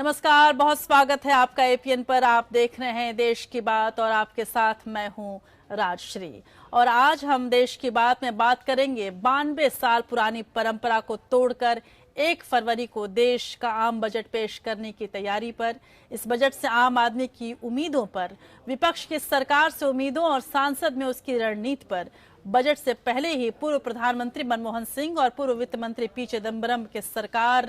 नमस्कार, बहुत स्वागत है आपका एपीएन पर। आप देख रहे हैं देश की बात और आपके साथ मैं हूं राजश्री। और आज हम देश की बात में बात करेंगे 92 साल पुरानी परंपरा को तोड़कर 1 फरवरी को देश का आम बजट पेश करने की तैयारी पर, इस बजट से आम आदमी की उम्मीदों पर, विपक्ष की सरकार से उम्मीदों और सांसद में उसकी रणनीति पर, बजट से पहले ही पूर्व प्रधानमंत्री मनमोहन सिंह और पूर्व वित्त मंत्री पी चिदंबरम के सरकार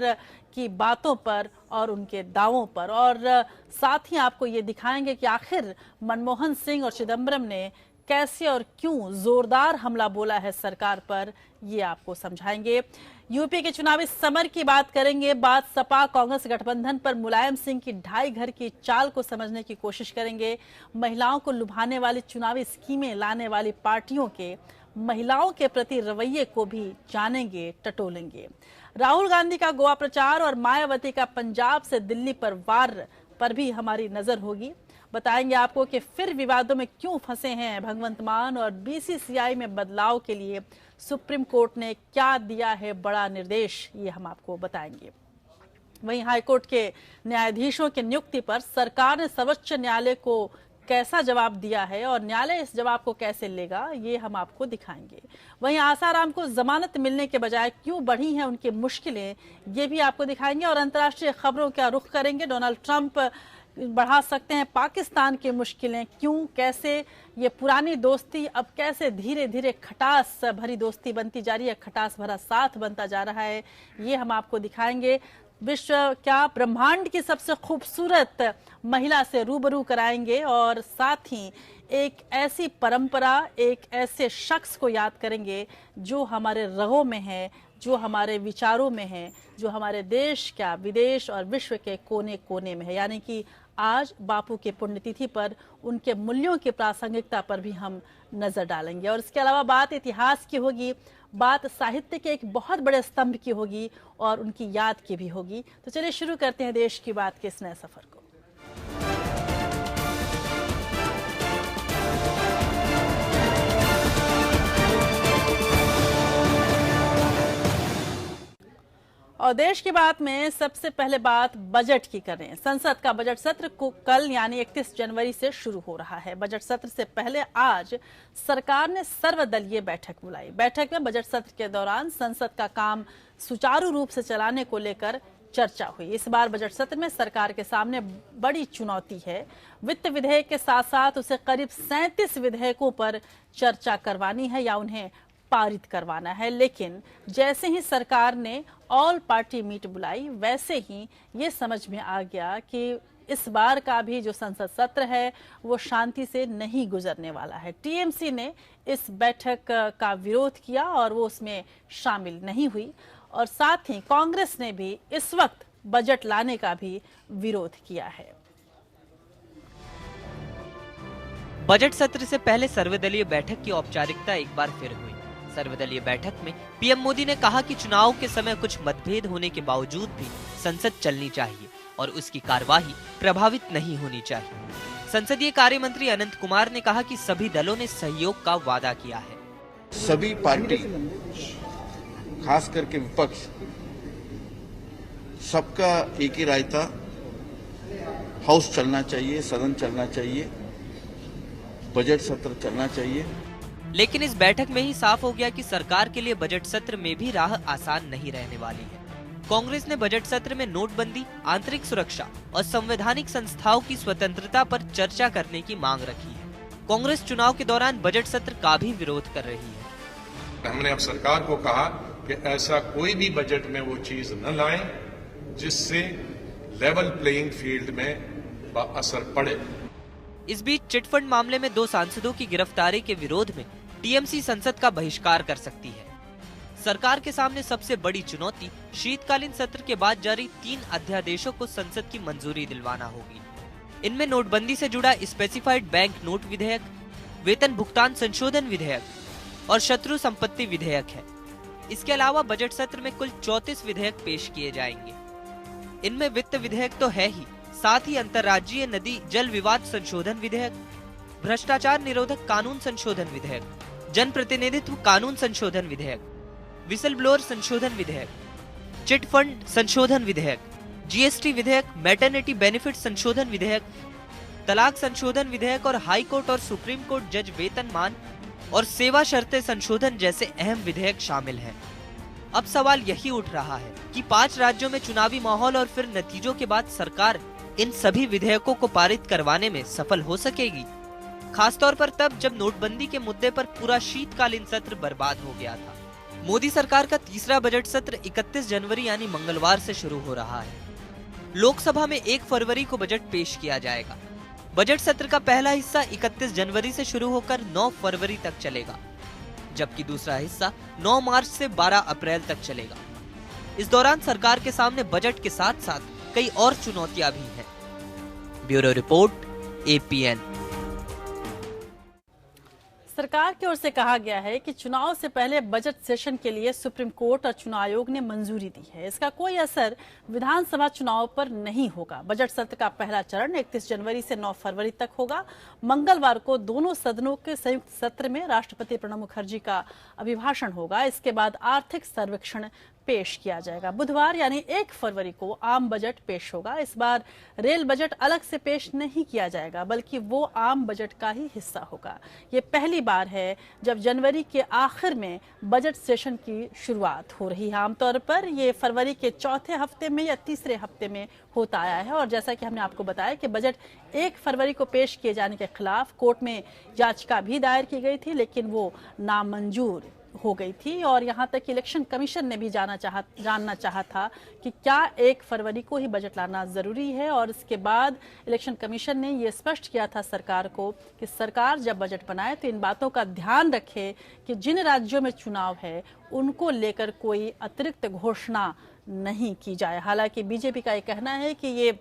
की बातों पर और उनके दावों पर, और साथ ही आपको ये दिखाएंगे कि आखिर मनमोहन सिंह और चिदंबरम ने कैसे और क्यों जोरदार हमला बोला है सरकार पर, ये आपको समझाएंगे। यूपी के चुनावी समर की बात करेंगे, बात सपा कांग्रेस गठबंधन पर मुलायम सिंह की ढाई घर की चाल को समझने की कोशिश करेंगे। महिलाओं को लुभाने वाली चुनावी स्कीमें लाने वाली पार्टियों के महिलाओं के प्रति रवैये को भी जानेंगे, टटोलेंगे। राहुल गांधी का गोवा प्रचार और मायावती का पंजाब से दिल्ली पर वार पर भी हमारी नजर होगी। बताएंगे आपको कि फिर विवादों में क्यों फंसे हैं भगवंत मान और बीसीसीआई में बदलाव के लिए सुप्रीम कोर्ट ने क्या दिया है बड़ा निर्देश, ये हम आपको बताएंगे। वहीं हाईकोर्ट के न्यायाधीशों की नियुक्ति पर सरकार ने सर्वोच्च न्यायालय को कैसा जवाब दिया है और न्यायालय इस जवाब को कैसे लेगा, ये हम आपको दिखाएंगे। वहीं आसाराम को जमानत मिलने के बजाय क्यों बढ़ी हैं उनकी मुश्किलें, ये भी आपको दिखाएंगे। और अंतर्राष्ट्रीय खबरों का रुख करेंगे। डोनाल्ड ट्रंप बढ़ा सकते हैं पाकिस्तान की मुश्किलें, क्यों, कैसे ये पुरानी दोस्ती अब कैसे धीरे धीरे खटास भरी दोस्ती बनती जा रही है, खटास भरा साथ बनता जा रहा है, ये हम आपको दिखाएंगे। विश्व क्या ब्रह्मांड की सबसे खूबसूरत महिला से रूबरू कराएंगे और साथ ही एक ऐसी परंपरा, एक ऐसे शख्स को याद करेंगे जो हमारे रगों में है, जो हमारे विचारों में है, जो हमारे देश क्या विदेश और विश्व के कोने कोने में है। यानी कि आज बापू के पुण्यतिथि पर उनके मूल्यों की प्रासंगिकता पर भी हम नजर डालेंगे। और इसके अलावा बात इतिहास की होगी, बात साहित्य के एक बहुत बड़े स्तंभ की होगी और उनकी याद की भी होगी। तो चलिए शुरू करते हैं देश की बात के इस नए सफर को। और देश की बात में सबसे पहले बात बजट की करें। संसद का बजट सत्र को कल यानी 31 जनवरी से शुरू हो रहा है। बजट सत्र से पहले आज सरकार ने सर्वदलीय बैठक बुलाई। बैठक में बजट सत्र के दौरान संसद का काम सुचारू रूप से चलाने को लेकर चर्चा हुई। इस बार बजट सत्र में सरकार के सामने बड़ी चुनौती है। वित्त विधेयक के साथ साथ उसे करीब 37 विधेयकों पर चर्चा करवानी है या उन्हें पारित करवाना है। लेकिन जैसे ही सरकार ने ऑल पार्टी मीट बुलाई, वैसे ही ये समझ में आ गया कि इस बार का भी जो संसद सत्र है वो शांति से नहीं गुजरने वाला है। टीएमसी ने इस बैठक का विरोध किया और वो उसमें शामिल नहीं हुई, और साथ ही कांग्रेस ने भी इस वक्त बजट लाने का भी विरोध किया है। बजट सत्र से पहले सर्वदलीय बैठक की औपचारिकता एक बार फिर हुई। सर्वदलीय बैठक में पीएम मोदी ने कहा कि चुनाव के समय कुछ मतभेद होने के बावजूद भी संसद चलनी चाहिए और उसकी कार्यवाही प्रभावित नहीं होनी चाहिए। संसदीय कार्य मंत्री अनंत कुमार ने कहा कि सभी दलों ने सहयोग का वादा किया है। सभी पार्टी, खास करके विपक्ष, सबका एक ही राय था, हाउस चलना चाहिए, सदन चलना चाहिए, बजट सत्र चलना चाहिए। लेकिन इस बैठक में ही साफ हो गया कि सरकार के लिए बजट सत्र में भी राह आसान नहीं रहने वाली है। कांग्रेस ने बजट सत्र में नोटबंदी, आंतरिक सुरक्षा और संवैधानिक संस्थाओं की स्वतंत्रता पर चर्चा करने की मांग रखी है। कांग्रेस चुनाव के दौरान बजट सत्र का भी विरोध कर रही है। हमने अब सरकार को कहा कि ऐसा कोई भी बजट में वो चीज न लाएं जिससे लेवल प्लेइंग फील्ड में असर पड़े। इस बीच चिटफंड मामले में 2 सांसदों की गिरफ्तारी के विरोध में टीएमसी संसद का बहिष्कार कर सकती है। सरकार के सामने सबसे बड़ी चुनौती शीतकालीन सत्र के बाद जारी 3 अध्यादेशों को संसद की मंजूरी दिलवाना होगी। इनमें नोटबंदी से जुड़ा स्पेसिफाइड बैंक नोट विधेयक, वेतन भुगतान संशोधन विधेयक और शत्रु संपत्ति विधेयक है। इसके अलावा बजट सत्र में कुल 34 विधेयक पेश किए जाएंगे। इनमें वित्त विधेयक तो है ही, साथ ही अंतर्राज्यीय नदी जल विवाद संशोधन विधेयक, भ्रष्टाचार निरोधक कानून संशोधन विधेयक, जन प्रतिनिधित्व कानून संशोधन विधेयक, विसल ब्लोअर संशोधन विधेयक, चिट फंड संशोधन विधेयक, जीएसटी विधेयक, मैटरनिटी बेनिफिट संशोधन विधेयक, तलाक संशोधन विधेयक और हाई कोर्ट और सुप्रीम कोर्ट जज वेतनमान और सेवा शर्तें संशोधन जैसे अहम विधेयक शामिल हैं। अब सवाल यही उठ रहा है कि 5 राज्यों में चुनावी माहौल और फिर नतीजों के बाद सरकार इन सभी विधेयकों को पारित करवाने में सफल हो सकेगी, खासतौर पर तब जब नोटबंदी के मुद्दे पर पूरा शीतकालीन सत्र बर्बाद हो गया था। मोदी सरकार का तीसरा बजट सत्र 31 जनवरी यानी मंगलवार से शुरू हो रहा है। लोकसभा में 1 फरवरी को बजट पेश किया जाएगा। बजट सत्र का पहला हिस्सा 31 जनवरी से शुरू होकर 9 फरवरी तक चलेगा, जबकि दूसरा हिस्सा 9 मार्च से 12 अप्रैल तक चलेगा। इस दौरान सरकार के सामने बजट के साथ साथ कई और चुनौतियां भी हैं। Bureau report, APN। सरकार की ओर से कहा गया है कि चुनाव से पहले बजट सेशन के लिए सुप्रीम कोर्ट और चुनाव आयोग ने मंजूरी दी है। इसका कोई असर विधानसभा चुनाव पर नहीं होगा। बजट सत्र का पहला चरण 31 जनवरी से 9 फरवरी तक होगा। मंगलवार को दोनों सदनों के संयुक्त सत्र में राष्ट्रपति प्रणब मुखर्जी का अभिभाषण होगा। इसके बाद आर्थिक सर्वेक्षण पेश किया जाएगा। बुधवार यानी 1 फरवरी को आम बजट पेश होगा। इस बार रेल बजट अलग से पेश नहीं किया जाएगा, बल्कि वो आम बजट का ही हिस्सा होगा। ये पहली बार है जब जनवरी के आखिर में बजट सेशन की शुरुआत हो रही है। आमतौर पर ये फरवरी के चौथे हफ्ते में या तीसरे हफ्ते में होता आया है। और जैसा कि हमने आपको बताया कि बजट 1 फरवरी को पेश किए जाने के खिलाफ कोर्ट में याचिका भी दायर की गई थी, लेकिन वो नामंजूर हो गई थी। और यहां तक कि इलेक्शन कमीशन ने भी जानना चाहा था कि क्या 1 फरवरी को ही बजट लाना जरूरी है। और इसके बाद इलेक्शन कमीशन ने यह स्पष्ट किया था सरकार को कि सरकार जब बजट बनाए तो इन बातों का ध्यान रखे कि जिन राज्यों में चुनाव है उनको लेकर कोई अतिरिक्त घोषणा नहीं की जाए। हालांकि बीजेपी का यह कहना है कि ये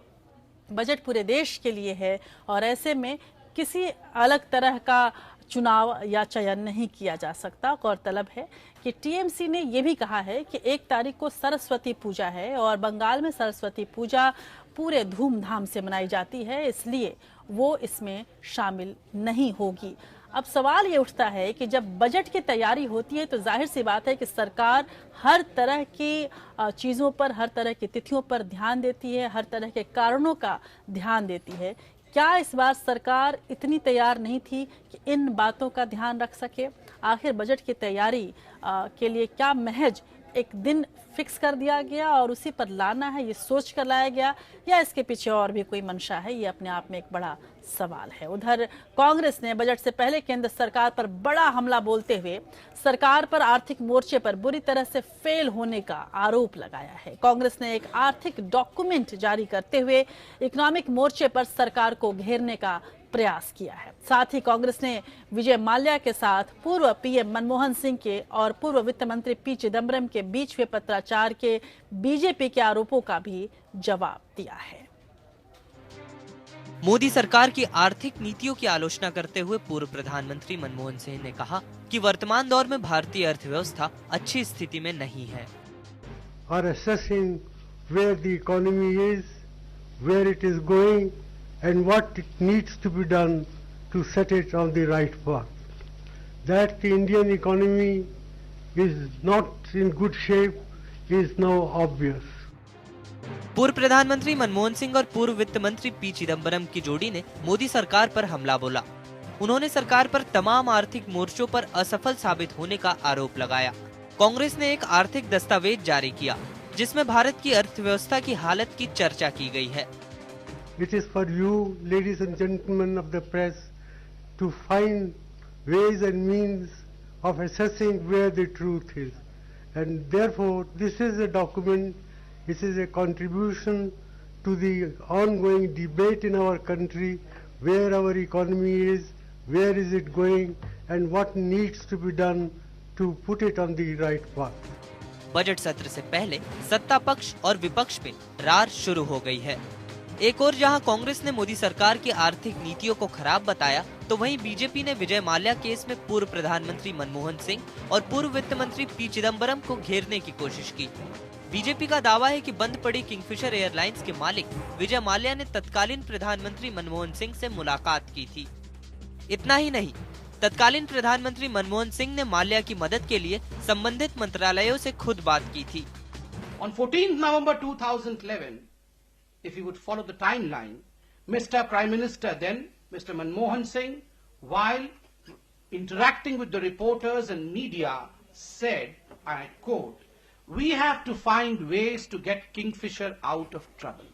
बजट पूरे देश के लिए है और ऐसे में किसी अलग तरह का चुनाव या चयन नहीं किया जा सकता। गौरतलब है कि टीएमसी ने यह भी कहा है कि 1 तारीख को सरस्वती पूजा है और बंगाल में सरस्वती पूजा पूरे धूमधाम से मनाई जाती है, इसलिए वो इसमें शामिल नहीं होगी। अब सवाल ये उठता है कि जब बजट की तैयारी होती है तो जाहिर सी बात है कि सरकार हर तरह की चीज़ों पर, हर तरह की तिथियों पर ध्यान देती है, हर तरह के कारणों का ध्यान देती है। क्या इस बार सरकार इतनी तैयार नहीं थी कि इन बातों का ध्यान रख सके? आखिर बजट की तैयारी के लिए क्या महज एक दिन फिक्स कर दिया गया और उसी पर लाना है, ये सोच कर लाया गया, या इसके पीछे और भी कोई मंशा है? ये अपने आप में एक बड़ा सवाल है। उधर कांग्रेस ने बजट से पहले केंद्र सरकार पर बड़ा हमला बोलते हुए सरकार पर आर्थिक मोर्चे पर बुरी तरह से फेल होने का आरोप लगाया है। कांग्रेस ने एक आर्थिक डॉक्यूमेंट जारी करते हुए इकोनॉमिक मोर्चे पर सरकार को घेरने का प्रयास किया है। साथ ही कांग्रेस ने विजय माल्या के साथ पूर्व पीएम मनमोहन सिंह के और पूर्व वित्त मंत्री पी चिदम्बरम के बीच हुए पत्राचार के बीजेपी के आरोपों का भी जवाब दिया है। मोदी सरकार की आर्थिक नीतियों की आलोचना करते हुए पूर्व प्रधानमंत्री मनमोहन सिंह ने कहा कि वर्तमान दौर में भारतीय अर्थव्यवस्था अच्छी स्थिति में नहीं है। Where the economy is, where it is going, and what it needs to be done to set it on the right path. That the Indian economy is not in good shape is now obvious. पूर्व प्रधानमंत्री मनमोहन सिंह और पूर्व वित्त मंत्री P Chidambaram की जोड़ी ने मोदी सरकार पर हमला बोला। उन्होंने सरकार पर तमाम आर्थिक मोर्चों पर असफल साबित होने का आरोप लगाया। कांग्रेस ने एक आर्थिक दस्तावेज जारी किया जिसमें भारत की अर्थव्यवस्था की हालत की चर्चा की गई है। It is for you, ladies and gentlemen of the press, to find ways and means of assessing where the truth is. And therefore, this is a document, this is a contribution to the ongoing debate in our country, where our economy is, where is it going, and what needs to be done to put it on the right path. Budget सत्र से पहले सत्ता पक्ष और विपक्ष में रार शुरू हो गई है। एक और जहां कांग्रेस ने मोदी सरकार की आर्थिक नीतियों को खराब बताया, तो वहीं बीजेपी ने विजय माल्या केस में पूर्व प्रधानमंत्री मनमोहन सिंह और पूर्व वित्त मंत्री पी चिदम्बरम को घेरने की कोशिश की। बीजेपी का दावा है कि बंद पड़ी किंगफिशर एयरलाइंस के मालिक विजय माल्या ने तत्कालीन प्रधानमंत्री मनमोहन सिंह से मुलाकात की थी। इतना ही नहीं, तत्कालीन प्रधानमंत्री मनमोहन सिंह ने माल्या की मदद के लिए संबंधित मंत्रालयों से खुद बात की थी। On 14th November 2011, if you would follow the timeline, Mr. Prime Minister then, Mr. Manmohan Singh, while interacting with the reporters and media, said, I quote, "We have to find ways to get Kingfisher out of trouble.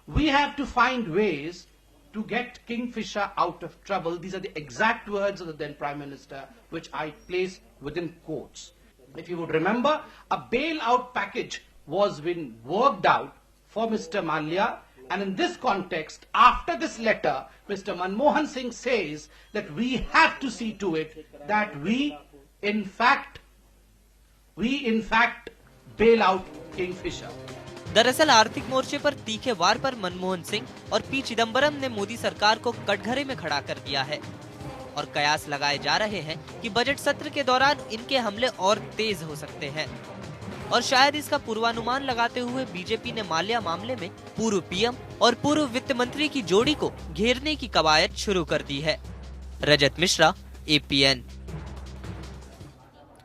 We have to find ways to get Kingfisher out of trouble." These are the exact words of the then Prime Minister, which I place within quotes. If you would remember, a bailout package was being worked out for Mr. Malia, and in this context, after this letter, Mr. Manmohan Singh says that we have to see to it that we in fact bail out Kingfisher. दरअसल आर्थिक मोर्चे पर तीखे वार पर मनमोहन सिंह और P Chidambaram ने मोदी सरकार को कटघरे में खड़ा कर दिया है और कयास लगाए जा रहे हैं कि बजट सत्र के दौरान इनके हमले और तेज हो सकते हैं और शायद इसका पूर्वानुमान लगाते हुए बीजेपी ने माल्या मामले में पूर्व पीएम और पूर्व वित्त मंत्री की जोड़ी को घेरने की कवायद शुरू कर दी है। रजत मिश्रा, APN।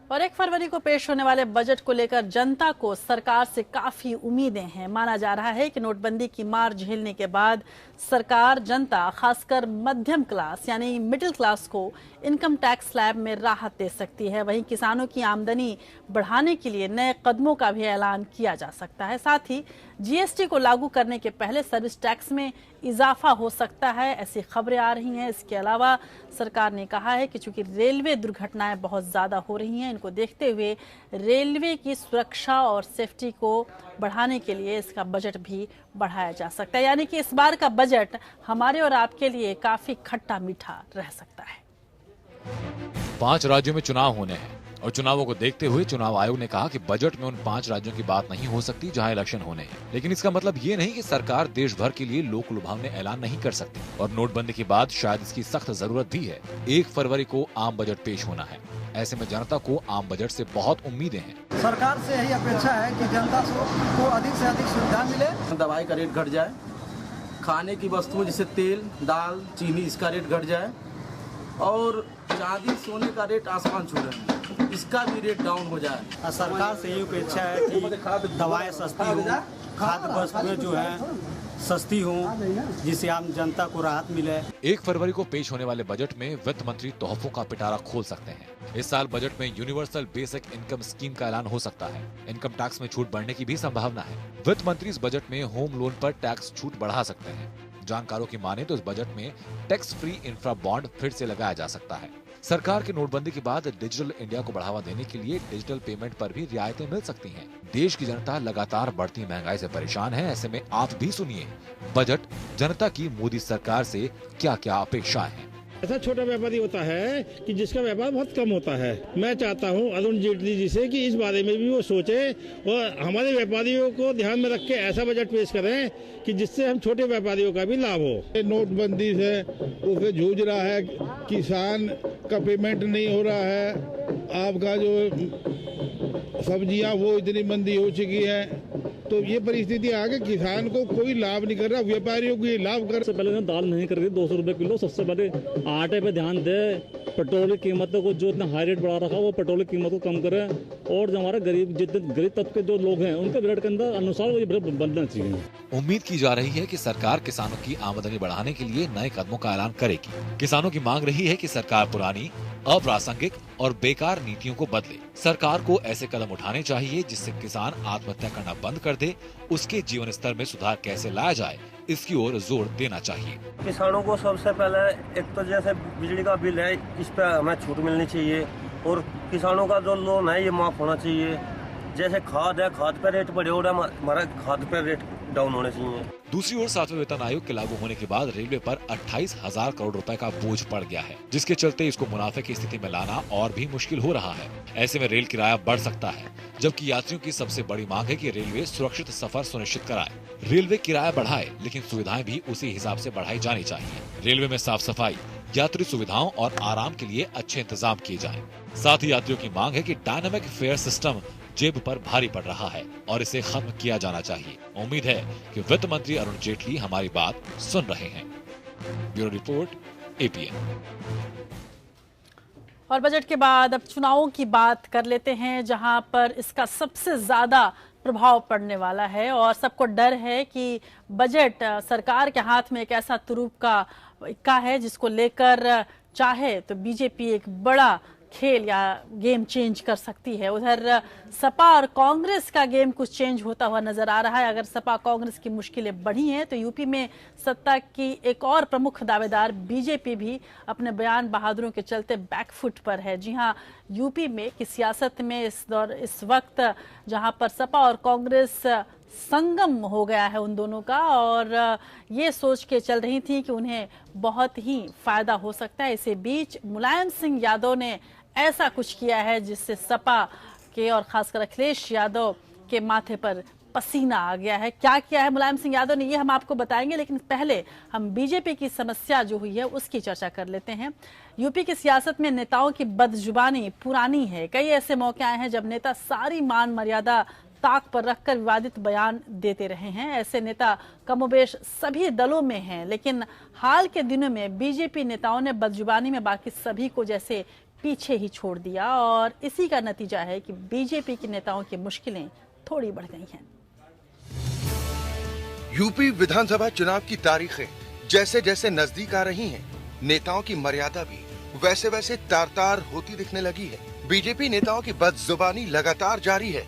और 1 फरवरी को पेश होने वाले बजट को लेकर जनता को सरकार से काफी उम्मीदें हैं। माना जा रहा है कि नोटबंदी की मार झेलने के बाद सरकार जनता, खासकर मध्यम क्लास यानी मिडिल क्लास को इनकम टैक्स स्लैब में राहत दे सकती है। वहीं किसानों की आमदनी बढ़ाने के लिए नए कदमों का भी ऐलान किया जा सकता है। साथ ही GST को लागू करने के पहले सर्विस टैक्स में इजाफा हो सकता है, ऐसी खबरें आ रही हैं। इसके अलावा सरकार ने कहा है कि चूंकि रेलवे दुर्घटनाएं बहुत ज्यादा हो रही हैं, इनको देखते हुए रेलवे की सुरक्षा और सेफ्टी को बढ़ाने के लिए इसका बजट भी बढ़ाया जा सकता है। यानी कि इस बार का बजट हमारे और आपके लिए काफी खट्टा मीठा रह सकता है। 5 राज्यों में चुनाव होने हैं और चुनावों को देखते हुए चुनाव आयोग ने कहा कि बजट में उन 5 राज्यों की बात नहीं हो सकती जहां इलेक्शन होने हैं। लेकिन इसका मतलब ये नहीं कि सरकार देश भर के लिए लोक लुभावने ऐलान नहीं कर सकती और नोटबंदी के बाद शायद इसकी सख्त जरूरत भी है। 1 फरवरी को आम बजट पेश होना है। ऐसे में जनता को आम बजट से बहुत उम्मीदें हैं। सरकार से यही अपेक्षा है कि जनता को अधिक से अधिक सुविधा मिले, दवाई का रेट घट जाए, खाने की वस्तुओं जैसे तेल, दाल, चीनी, इसका रेट घट जाए और चांदी सोने का रेट आसमान छू रहे हैं, इसका भी रेट डाउन हो जाए। सरकार से ये अपेक्षा है कि दवाएं सस्ती हो, खाद्य वस्तुएं जो है सस्ती हो, जिससे आम जनता को राहत मिले। 1 फरवरी को पेश होने वाले बजट में वित्त मंत्री तोहफों का पिटारा खोल सकते हैं। इस साल बजट में यूनिवर्सल बेसिक इनकम स्कीम का ऐलान हो सकता है। इनकम टैक्स में छूट बढ़ने की भी संभावना है। वित्त मंत्री इस बजट में होम लोन पर टैक्स छूट बढ़ा सकते हैं। जानकारों की माने तो इस बजट में टैक्स फ्री इंफ्रा बॉन्ड फिर से लगाया जा सकता है। सरकार की नोटबंदी के बाद डिजिटल इंडिया को बढ़ावा देने के लिए डिजिटल पेमेंट पर भी रियायतें मिल सकती हैं। देश की जनता लगातार बढ़ती महंगाई से परेशान है। ऐसे में आप भी सुनिए बजट जनता की मोदी सरकार से क्या क्या अपेक्षाएं हैं। ऐसा छोटा व्यापारी होता है कि जिसका व्यापार बहुत कम होता है। मैं चाहता हूं अरुण जेटली जी से कि इस बारे में भी वो सोचे और हमारे व्यापारियों को ध्यान में रख के ऐसा बजट पेश करें कि जिससे हम छोटे व्यापारियों का भी लाभ हो। नोटबंदी से उसे जूझ रहा है, किसान का पेमेंट नहीं हो रहा है, आपका जो सब्जियां वो इतनी मंदी हो चुकी है, तो ये परिस्थिति आगे किसान को कोई लाभ नहीं कर रहा, व्यापारियों को ये लाभ कर। सबसे पहले दाल नहीं कर रही 200 रुपए किलो। सबसे पहले आटे पे ध्यान दे, पेट्रोल की कीमतों को जो इतना हाई रेट बढ़ा रखा वो पेट्रोल की कीमत को कम करे और जो हमारे गरीब तबके जो लोग हैं उनके बजट के अंदर अनुसार ये बजट बनना चाहिए। उम्मीद की जा रही है कि सरकार किसानों की आमदनी बढ़ाने के लिए नए कदमों का ऐलान करेगी। किसानों की मांग रही है कि सरकार पुरानी, अप्रासंगिक और बेकार नीतियों को बदले। सरकार को ऐसे कदम उठाने चाहिए जिससे किसान आत्महत्या करना बंद कर दे। उसके जीवन स्तर में सुधार कैसे लाया जाए, इसकी ओर जोर देना चाहिए। किसानों को सबसे पहले एक तो जैसे बिजली का बिल है, इस पर हमें छूट मिलनी चाहिए और किसानों का जो लोन है ये माफ होना चाहिए। जैसे खाद है, खाद पे रेट बढ़े हो रहा है, हमारा खाद पे रेट डाउन होने चाहिए। दूसरी ओर 7वें वेतन आयोग के लागू होने के बाद रेलवे पर 28,000 करोड़ रुपए का बोझ पड़ गया है, जिसके चलते इसको मुनाफे की स्थिति में लाना और भी मुश्किल हो रहा है। ऐसे में रेल किराया बढ़ सकता है, जबकि यात्रियों की सबसे बड़ी मांग है कि रेलवे सुरक्षित सफर सुनिश्चित कराए। रेलवे किराया बढ़ाए, लेकिन सुविधाएं भी उसी हिसाब से बढ़ाई जानी चाहिए। रेलवे में साफ सफाई, यात्री सुविधाओं और आराम के लिए अच्छे इंतजाम किए जाएं। साथ ही यात्रियों की मांग है कि डायनामिक फेयर सिस्टम जेब पर भारी पड़ रहा है और इसे खत्म किया जाना चाहिए। उम्मीद है कि वित्त मंत्री अरुण जेटली हमारी बात सुन रहे हैं। Bureau report, APN। और बजट के बाद अब चुनावों की बात कर लेते हैं, जहां पर इसका सबसे ज्यादा प्रभाव पड़ने वाला है और सबको डर है कि बजट सरकार के हाथ में एक ऐसा तुरूप का इक्का है जिसको लेकर चाहे तो बीजेपी एक बड़ा खेल या गेम चेंज कर सकती है। उधर सपा और कांग्रेस का गेम कुछ चेंज होता हुआ नजर आ रहा है। अगर सपा कांग्रेस की मुश्किलें बढ़ी हैं तो यूपी में सत्ता की एक और प्रमुख दावेदार बीजेपी भी अपने बयान बहादुरों के चलते बैकफुट पर है। जी हां, यूपी में की सियासत में इस वक्त जहां पर सपा और कांग्रेस संगम हो गया है उन दोनों का, और ये सोच के चल रही थी कि उन्हें बहुत ही फायदा हो सकता है। इसी बीच मुलायम सिंह यादव ने ऐसा कुछ किया है जिससे सपा के और खासकर अखिलेश यादव के माथे पर पसीना आ गया है। क्या किया है मुलायम सिंह यादव ने, ये हम आपको बताएंगे, लेकिन पहले हम बीजेपी की समस्या जो हुई है उसकी चर्चा कर लेते हैं। यूपी की सियासत में नेताओं की बदजुबानी पुरानी है। कई ऐसे मौके आए हैं जब नेता सारी मान मर्यादा ताक पर रखकर विवादित बयान देते रहे हैं। ऐसे नेता कमोबेश सभी दलों में हैं, लेकिन हाल के दिनों में बीजेपी नेताओं ने बदजुबानी में बाकी सभी को जैसे पीछे ही छोड़ दिया और इसी का नतीजा है कि बीजेपी के नेताओं की मुश्किलें थोड़ी बढ़ गई हैं। यूपी विधानसभा चुनाव की तारीखें जैसे जैसे नजदीक आ रही हैं, नेताओं की मर्यादा भी वैसे वैसे तार-तार होती दिखने लगी है। बीजेपी नेताओं की बदजुबानी लगातार जारी है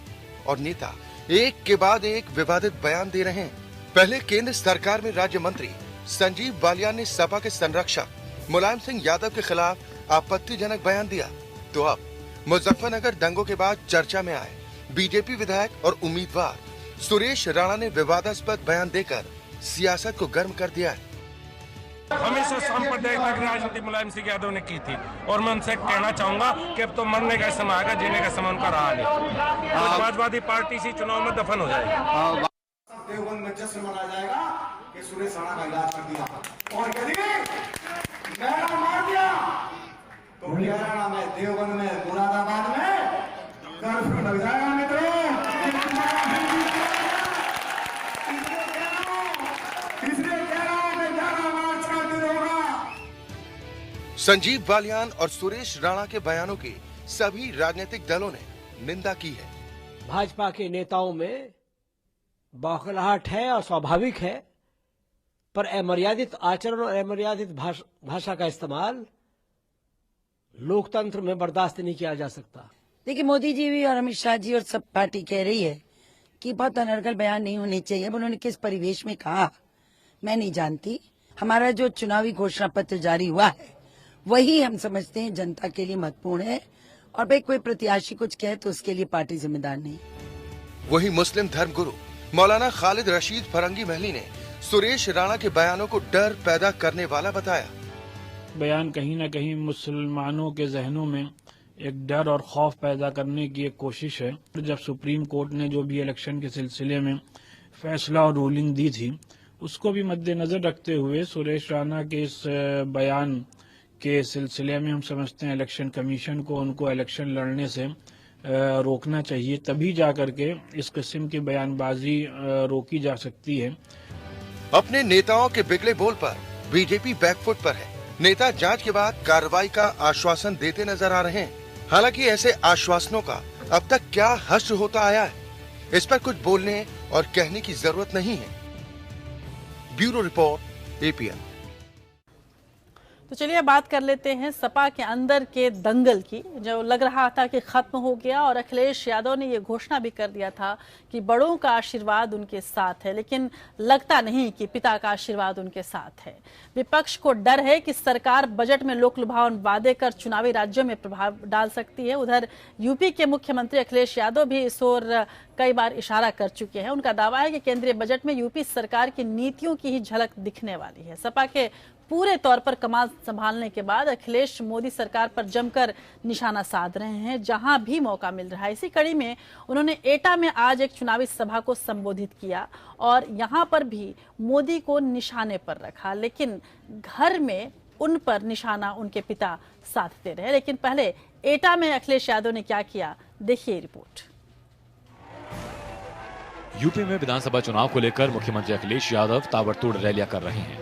और नेता एक के बाद एक विवादित बयान दे रहे हैं। पहले केंद्र सरकार में राज्य मंत्री संजीव बालियान ने सपा के संरक्षक मुलायम सिंह यादव के खिलाफ आपत्तिजनक बयान दिया, तो अब मुजफ्फरनगर दंगों के बाद चर्चा में आए बीजेपी विधायक और उम्मीदवार सुरेश राणा ने विवादास्पद बयान देकर सियासत को गर्म कर दिया है। हमेशा सांप्रदायिक राजनीति मुलायम सिंह यादव ने की थी और मैं उनसे कहना चाहूंगा कि अब तो मरने का समय आएगा, जीने का समय उनका रहा नहीं। समाजवादी पार्टी इसी चुनाव में दफन हो जाएगी। देवबंद में जश्न मनाया जाएगा कि सुरेश राणा का इलाज कर दिया और यदि मैंने मार दिया तो हरियाणा में, देवबंद में, मुरादाबाद में कर्फ्यू लग जाएगा मित्रों। संजीव बालियान और सुरेश राणा के बयानों की सभी राजनीतिक दलों ने निंदा की है। भाजपा के नेताओं में बौखलाहट है और स्वाभाविक है, पर अमर्यादित आचरण और अमर्यादित भाषा का इस्तेमाल लोकतंत्र में बर्दाश्त नहीं किया जा सकता। देखिए, मोदी जी भी और अमित शाह जी और सब पार्टी कह रही है कि बहुत अनर्गल बयान नहीं होने चाहिए। अब उन्होंने किस परिवेश में कहा मैं नहीं जानती। हमारा जो चुनावी घोषणा पत्र जारी हुआ है वही हम समझते हैं जनता के लिए महत्वपूर्ण है, और भाई कोई प्रत्याशी कुछ कहे तो उसके लिए पार्टी जिम्मेदार नहीं। वहीं मुस्लिम धर्मगुरु मौलाना खालिद रशीद फरंगी महली ने सुरेश राणा के बयानों को डर पैदा करने वाला बताया। बयान कहीं न कहीं मुसलमानों के जहनों में एक डर और खौफ पैदा करने की एक कोशिश है। जब सुप्रीम कोर्ट ने जो भी इलेक्शन के सिलसिले में फैसला और रूलिंग दी थी उसको भी मद्देनजर रखते हुए सुरेश राणा के इस बयान के सिलसिले में हम समझते हैं इलेक्शन कमीशन को उनको इलेक्शन लड़ने से रोकना चाहिए, तभी जाकर के इस किस्म की बयानबाजी रोकी जा सकती है। अपने नेताओं के बिगड़े बोल पर बीजेपी बैकफुट पर है। नेता जांच के बाद कार्रवाई का आश्वासन देते नजर आ रहे हैं। हालांकि ऐसे आश्वासनों का अब तक क्या हश्र होता आया है, इस पर कुछ बोलने और कहने की जरूरत नहीं है। Bureau report, APN. तो चलिए बात कर लेते हैं सपा के अंदर के दंगल की, जो लग रहा था कि खत्म हो गया और अखिलेश यादव ने ये घोषणा भी कर दिया था कि बड़ों का आशीर्वाद उनके साथ है, लेकिन लगता नहीं कि पिता का आशीर्वाद उनके साथ है। विपक्ष को डर है कि सरकार बजट में लोक लुभावन वादे कर चुनावी राज्यों में प्रभाव डाल सकती है। उधर यूपी के मुख्यमंत्री अखिलेश यादव भी इस ओर कई बार इशारा कर चुके हैं। उनका दावा है कि केंद्रीय बजट में यूपी सरकार की नीतियों की ही झलक दिखने वाली है। सपा के पूरे तौर पर कमान संभालने के बाद अखिलेश मोदी सरकार पर जमकर निशाना साध रहे हैं जहां भी मौका मिल रहा है। इसी कड़ी में उन्होंने एटा में आज एक चुनावी सभा को संबोधित किया और यहां पर भी मोदी को निशाने पर रखा, लेकिन घर में उन पर निशाना उनके पिता साधते रहे। लेकिन पहले एटा में अखिलेश यादव ने क्या किया, देखिए रिपोर्ट। यूपी में विधानसभा चुनाव को लेकर मुख्यमंत्री अखिलेश यादव ताबड़तोड़ रैलियां कर रहे हैं।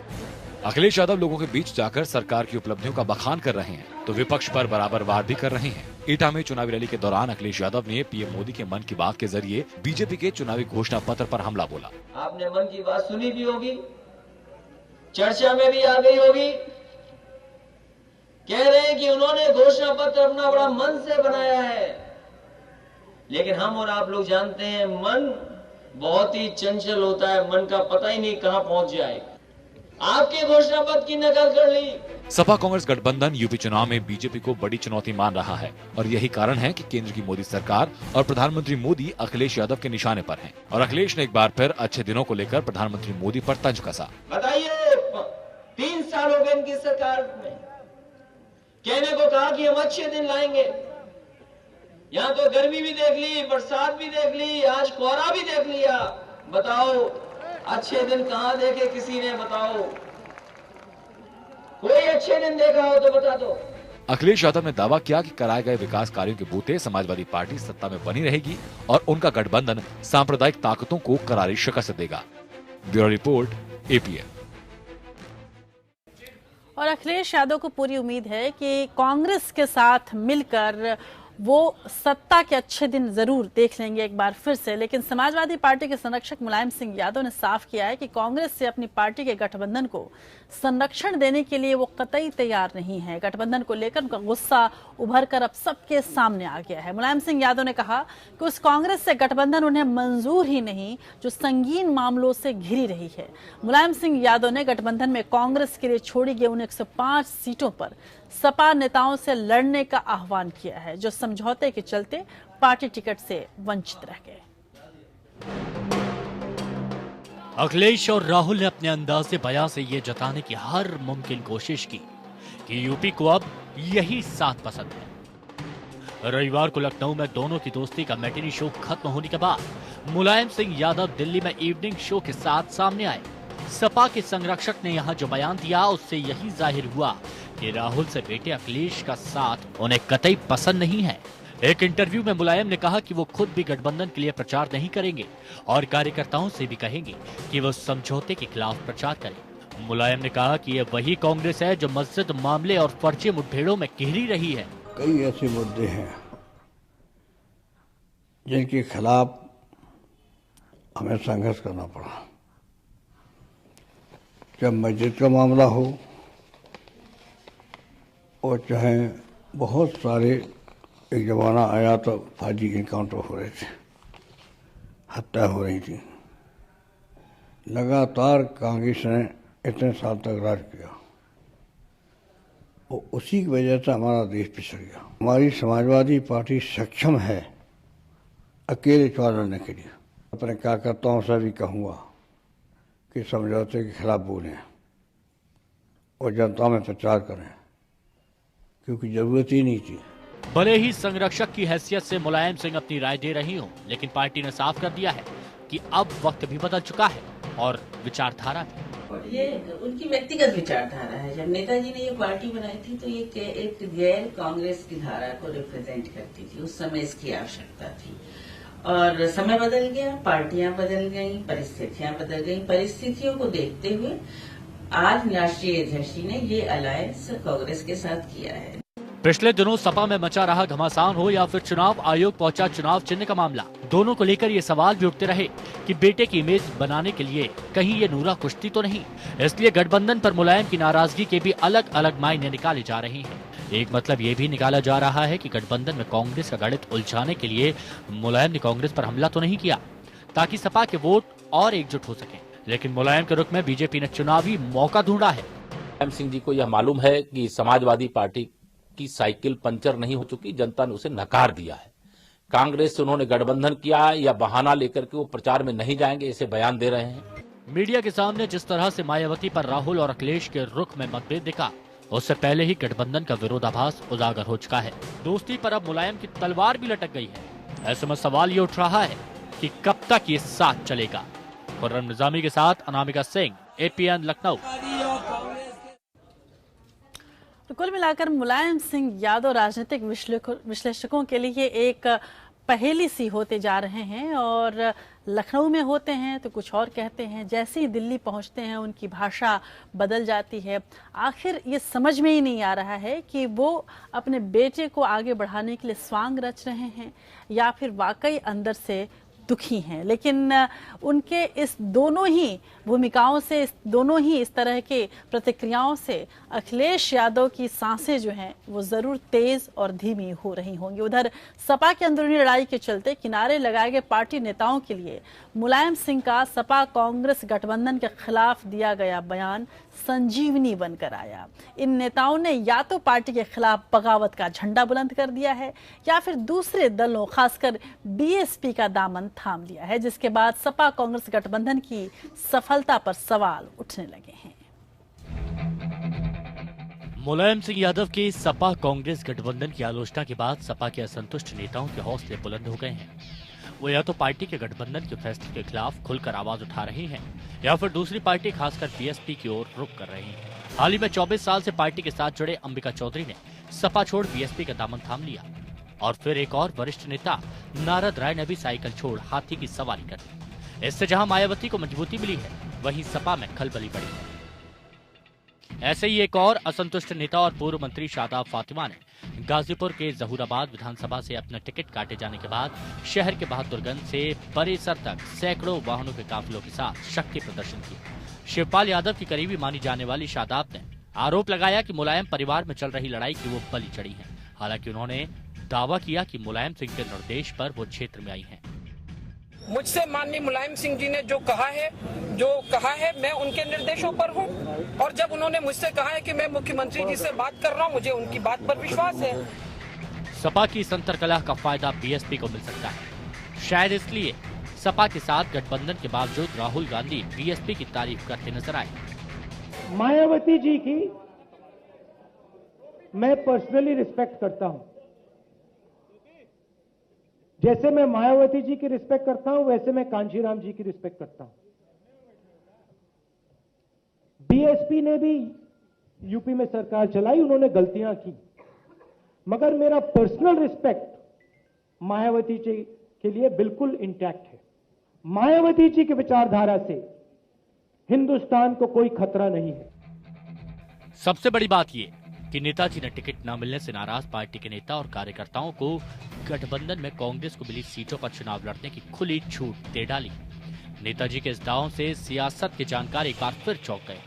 अखिलेश यादव लोगों के बीच जाकर सरकार की उपलब्धियों का बखान कर रहे हैं तो विपक्ष पर बराबर वार भी कर रहे हैं। एटा में चुनावी रैली के दौरान अखिलेश यादव ने पीएम मोदी के मन की बात के जरिए बीजेपी के चुनावी घोषणा पत्र पर हमला बोला। आपने मन की बात सुनी भी होगी, चर्चा में भी आ गई होगी। कह रहे हैं कि उन्होंने घोषणा पत्र अपना बड़ा मन से बनाया है, लेकिन हम और आप लोग जानते हैं मन बहुत ही चंचल होता है, मन का पता ही नहीं कहां पहुंच जाए। आपके घोषणा पत्र की नकल कर ली। सपा कांग्रेस गठबंधन यूपी चुनाव में बीजेपी को बड़ी चुनौती मान रहा है और यही कारण है कि केंद्र की मोदी सरकार और प्रधानमंत्री मोदी अखिलेश यादव के निशाने पर हैं। और अखिलेश ने एक बार फिर अच्छे दिनों को लेकर प्रधानमंत्री मोदी पर तंज कसा। बताइए, 3 साल हो गए इनकी सरकार में, कहने को कहा कि हम अच्छे दिन लाएंगे। यहाँ तो गर्मी भी देख ली, बरसात भी देख ली, आज कोहरा भी देख लिया। बताओ अच्छे दिन कहाँ देखे किसी ने? बताओ कोई अच्छे दिन देखा हो तो बता दो। अखिलेश यादव ने दावा किया कि कराए गए विकास कार्यों के बूते समाजवादी पार्टी सत्ता में बनी रहेगी और उनका गठबंधन सांप्रदायिक ताकतों को करारी शिकस्त देगा। Bureau report, APN. और अखिलेश यादव को पूरी उम्मीद है कि कांग्रेस के साथ मिलकर वो सत्ता के अच्छे दिन जरूर देख लेंगे एक बार फिर से। लेकिन समाजवादी पार्टी के संरक्षक मुलायम सिंह यादव ने साफ किया है कि कांग्रेस से अपनी पार्टी के गठबंधन को संरक्षण देने के लिए वो कतई तैयार नहीं है। गठबंधन को लेकर उनका गुस्सा उभर कर अब सबके सामने आ गया है। मुलायम सिंह यादव ने कहा कि उस कांग्रेस से गठबंधन उन्हें मंजूर ही नहीं जो संगीन मामलों से घिरी रही है। मुलायम सिंह यादव ने गठबंधन में कांग्रेस के लिए छोड़ी गई उन 105 सीटों पर सपा नेताओं से लड़ने का आह्वान किया है जो समझौते के चलते पार्टी टिकट से वंचित रह गए। अखिलेश और राहुल ने अपने अंदाज़े बयां से ये जताने की हर मुमकिन कोशिश की कि यूपी को अब यही साथ पसंद है। रविवार को लखनऊ में दोनों की दोस्ती का मैटिनी शो खत्म होने के बाद मुलायम सिंह यादव दिल्ली में इवनिंग शो के साथ सामने आए। सपा के संरक्षक ने यहाँ जो बयान दिया उससे यही जाहिर हुआ कि राहुल से बेटे अखिलेश का साथ उन्हें कतई पसंद नहीं है। एक इंटरव्यू में मुलायम ने कहा कि वो खुद भी गठबंधन के लिए प्रचार नहीं करेंगे और कार्यकर्ताओं से भी कहेंगे कि वो समझौते के खिलाफ प्रचार करें। मुलायम ने कहा कि ये वही कांग्रेस है जो मस्जिद मामले और फर्जी मुठभेड़ों में घेरी रही है। कई ऐसे मुद्दे हैं जिनके खिलाफ हमें संघर्ष करना पड़ा। चाहे मस्जिद का मामला हो और चाहे बहुत सारे, एक जमाना आया तो फर्जी इनकाउंटर हो रहे थे, हत्या हो रही थी। लगातार कांग्रेस ने इतने साल तक राज किया और उसी की वजह से हमारा देश पिछड़ गया। हमारी समाजवादी पार्टी सक्षम है अकेले चुनाव लड़ने के लिए। अपने कार्यकर्ताओं से भी कहूँगा कि समझौते के खिलाफ बोलें और जनता में प्रचार करें, क्योंकि जरूरत ही नहीं थी। भले ही संरक्षक की हैसियत से मुलायम सिंह अपनी राय दे रही हो, लेकिन पार्टी ने साफ कर दिया है कि अब वक्त भी बदल चुका है और विचारधारा भी। ये उनकी व्यक्तिगत विचारधारा है। जब नेताजी ने ये पार्टी बनाई थी तो ये एक गैर कांग्रेस की धारा को रिप्रेजेंट करती थी। उस समय इसकी आवश्यकता थी और समय बदल गया, पार्टियां बदल गई, परिस्थितियां बदल गई। परिस्थितियों को देखते हुए आज राष्ट्रीय अध्यक्ष ने ये अलायंस कांग्रेस के साथ किया है। पिछले दिनों सपा में मचा रहा घमासान हो या फिर चुनाव आयोग पहुंचा चुनाव चिन्ह का मामला, दोनों को लेकर ये सवाल भी उठते रहे कि बेटे की इमेज बनाने के लिए कहीं ये नूरा कुश्ती तो नहीं। इसलिए गठबंधन पर मुलायम की नाराजगी के भी अलग अलग मायने निकाले जा रहे हैं। एक मतलब ये भी निकाला जा रहा है कि गठबंधन में कांग्रेस का गणित उलझाने के लिए मुलायम ने कांग्रेस पर हमला तो नहीं किया ताकि सपा के वोट और एकजुट हो सके, लेकिन मुलायम के रुख में बीजेपी ने चुनावी मौका ढूंढा है। मुलायम सिंह जी को यह मालूम है कि समाजवादी पार्टी की साइकिल पंचर नहीं हो चुकी, जनता ने उसे नकार दिया है। कांग्रेस से उन्होंने गठबंधन किया या बहाना लेकर के वो प्रचार में नहीं जाएंगे, ऐसे बयान दे रहे हैं। मीडिया के सामने जिस तरह से मायावती पर राहुल और अखिलेश के रुख में मतभेद दिखा, उससे पहले ही गठबंधन का विरोधाभास उजागर हो चुका है। दोस्ती पर अब मुलायम की तलवार भी लटक गई है। ऐसे में सवाल ये उठ रहा है कि कब तक ये साथ चलेगा। खुर्रम निजामी के साथ अनामिका सिंह, एपीएन लखनऊ। तो कुल मिलाकर मुलायम सिंह यादव राजनीतिक विश्लेषकों के लिए एक पहेली सी होते जा रहे हैं और लखनऊ में होते हैं तो कुछ और कहते हैं, जैसे ही दिल्ली पहुंचते हैं उनकी भाषा बदल जाती है। आखिर ये समझ में ही नहीं आ रहा है कि वो अपने बेटे को आगे बढ़ाने के लिए स्वांग रच रहे हैं या फिर वाकई अंदर से दुखी हैं। लेकिन उनके इस दोनों ही भूमिकाओं से, दोनों ही इस तरह के प्रतिक्रियाओं से अखिलेश यादव की सांसें जो हैं वो जरूर तेज और धीमी हो रही होंगी। उधर सपा की अंदरूनी लड़ाई के चलते किनारे लगाए गए पार्टी नेताओं के लिए मुलायम सिंह का सपा कांग्रेस गठबंधन के खिलाफ दिया गया बयान संजीवनी बनकर आया। इन नेताओं ने या तो पार्टी के खिलाफ बगावत का झंडा बुलंद कर दिया है या फिर दूसरे दलों खासकर बीएसपी का दामन थाम लिया है, जिसके बाद सपा कांग्रेस गठबंधन की सफलता पर सवाल उठने लगे हैं। मुलायम सिंह यादव के सपा कांग्रेस गठबंधन की आलोचना के बाद सपा के असंतुष्ट नेताओं के हौसले बुलंद हो गए हैं। वो या तो पार्टी के गठबंधन के फैसले के खिलाफ खुलकर आवाज उठा रहे हैं या फिर दूसरी पार्टी खासकर बीएसपी की ओर रुख कर रहे हैं। हाल ही में 24 साल से पार्टी के साथ जुड़े अंबिका चौधरी ने सपा छोड़ बीएसपी का दामन थाम लिया और फिर एक और वरिष्ठ नेता नारद राय ने भी साइकिल छोड़ हाथी की सवारी कर ली। इससे जहां मायावती को मजबूती मिली है, वहीं सपा में खलबली बढ़ी है। ऐसे ही एक और असंतुष्ट नेता और पूर्व मंत्री शादाब फातिमा ने गाजीपुर के जहूराबाद विधानसभा से अपना टिकट काटे जाने के बाद शहर के बहादुरगंज से परिसर तक सैकड़ों वाहनों के काफिलों के साथ शक्ति प्रदर्शन किया। शिवपाल यादव की करीबी मानी जाने वाली शादाब ने आरोप लगाया कि मुलायम परिवार में चल रही लड़ाई की वो बलि चढ़ी हैं। हालांकि उन्होंने दावा किया कि मुलायम सिंह के निर्देश पर वो क्षेत्र में आई हैं। मुझसे माननीय मुलायम सिंह जी ने जो कहा है मैं उनके निर्देशों पर हूं और जब उन्होंने मुझसे कहा है कि मैं मुख्यमंत्री जी से बात कर रहा हूं, मुझे उनकी बात पर विश्वास है। सपा की संतरकला का फायदा बीएसपी को मिल सकता है। शायद इसलिए सपा के साथ गठबंधन के बावजूद राहुल गांधी बीएसपी की तारीफ करते नजर आए। मायावती जी की मैं पर्सनली रिस्पेक्ट करता हूं। जैसे मैं मायावती जी की रिस्पेक्ट करता हूं, वैसे मैं कांशीराम जी की रिस्पेक्ट करता हूं। बीएसपी ने भी यूपी में सरकार चलाई, उन्होंने गलतियां की, मगर मेरा पर्सनल रिस्पेक्ट मायावती जी के लिए बिल्कुल इंटैक्ट है। मायावती जी की विचारधारा से हिंदुस्तान को कोई खतरा नहीं है। सबसे बड़ी बात ये कि नेताजी ने टिकट न मिलने से नाराज पार्टी के नेता और कार्यकर्ताओं को गठबंधन में कांग्रेस को मिली सीटों पर चुनाव लड़ने की खुली छूट दे डाली। नेताजी के इस दावों से सियासत के जानकार एक बार फिर चौंक गए।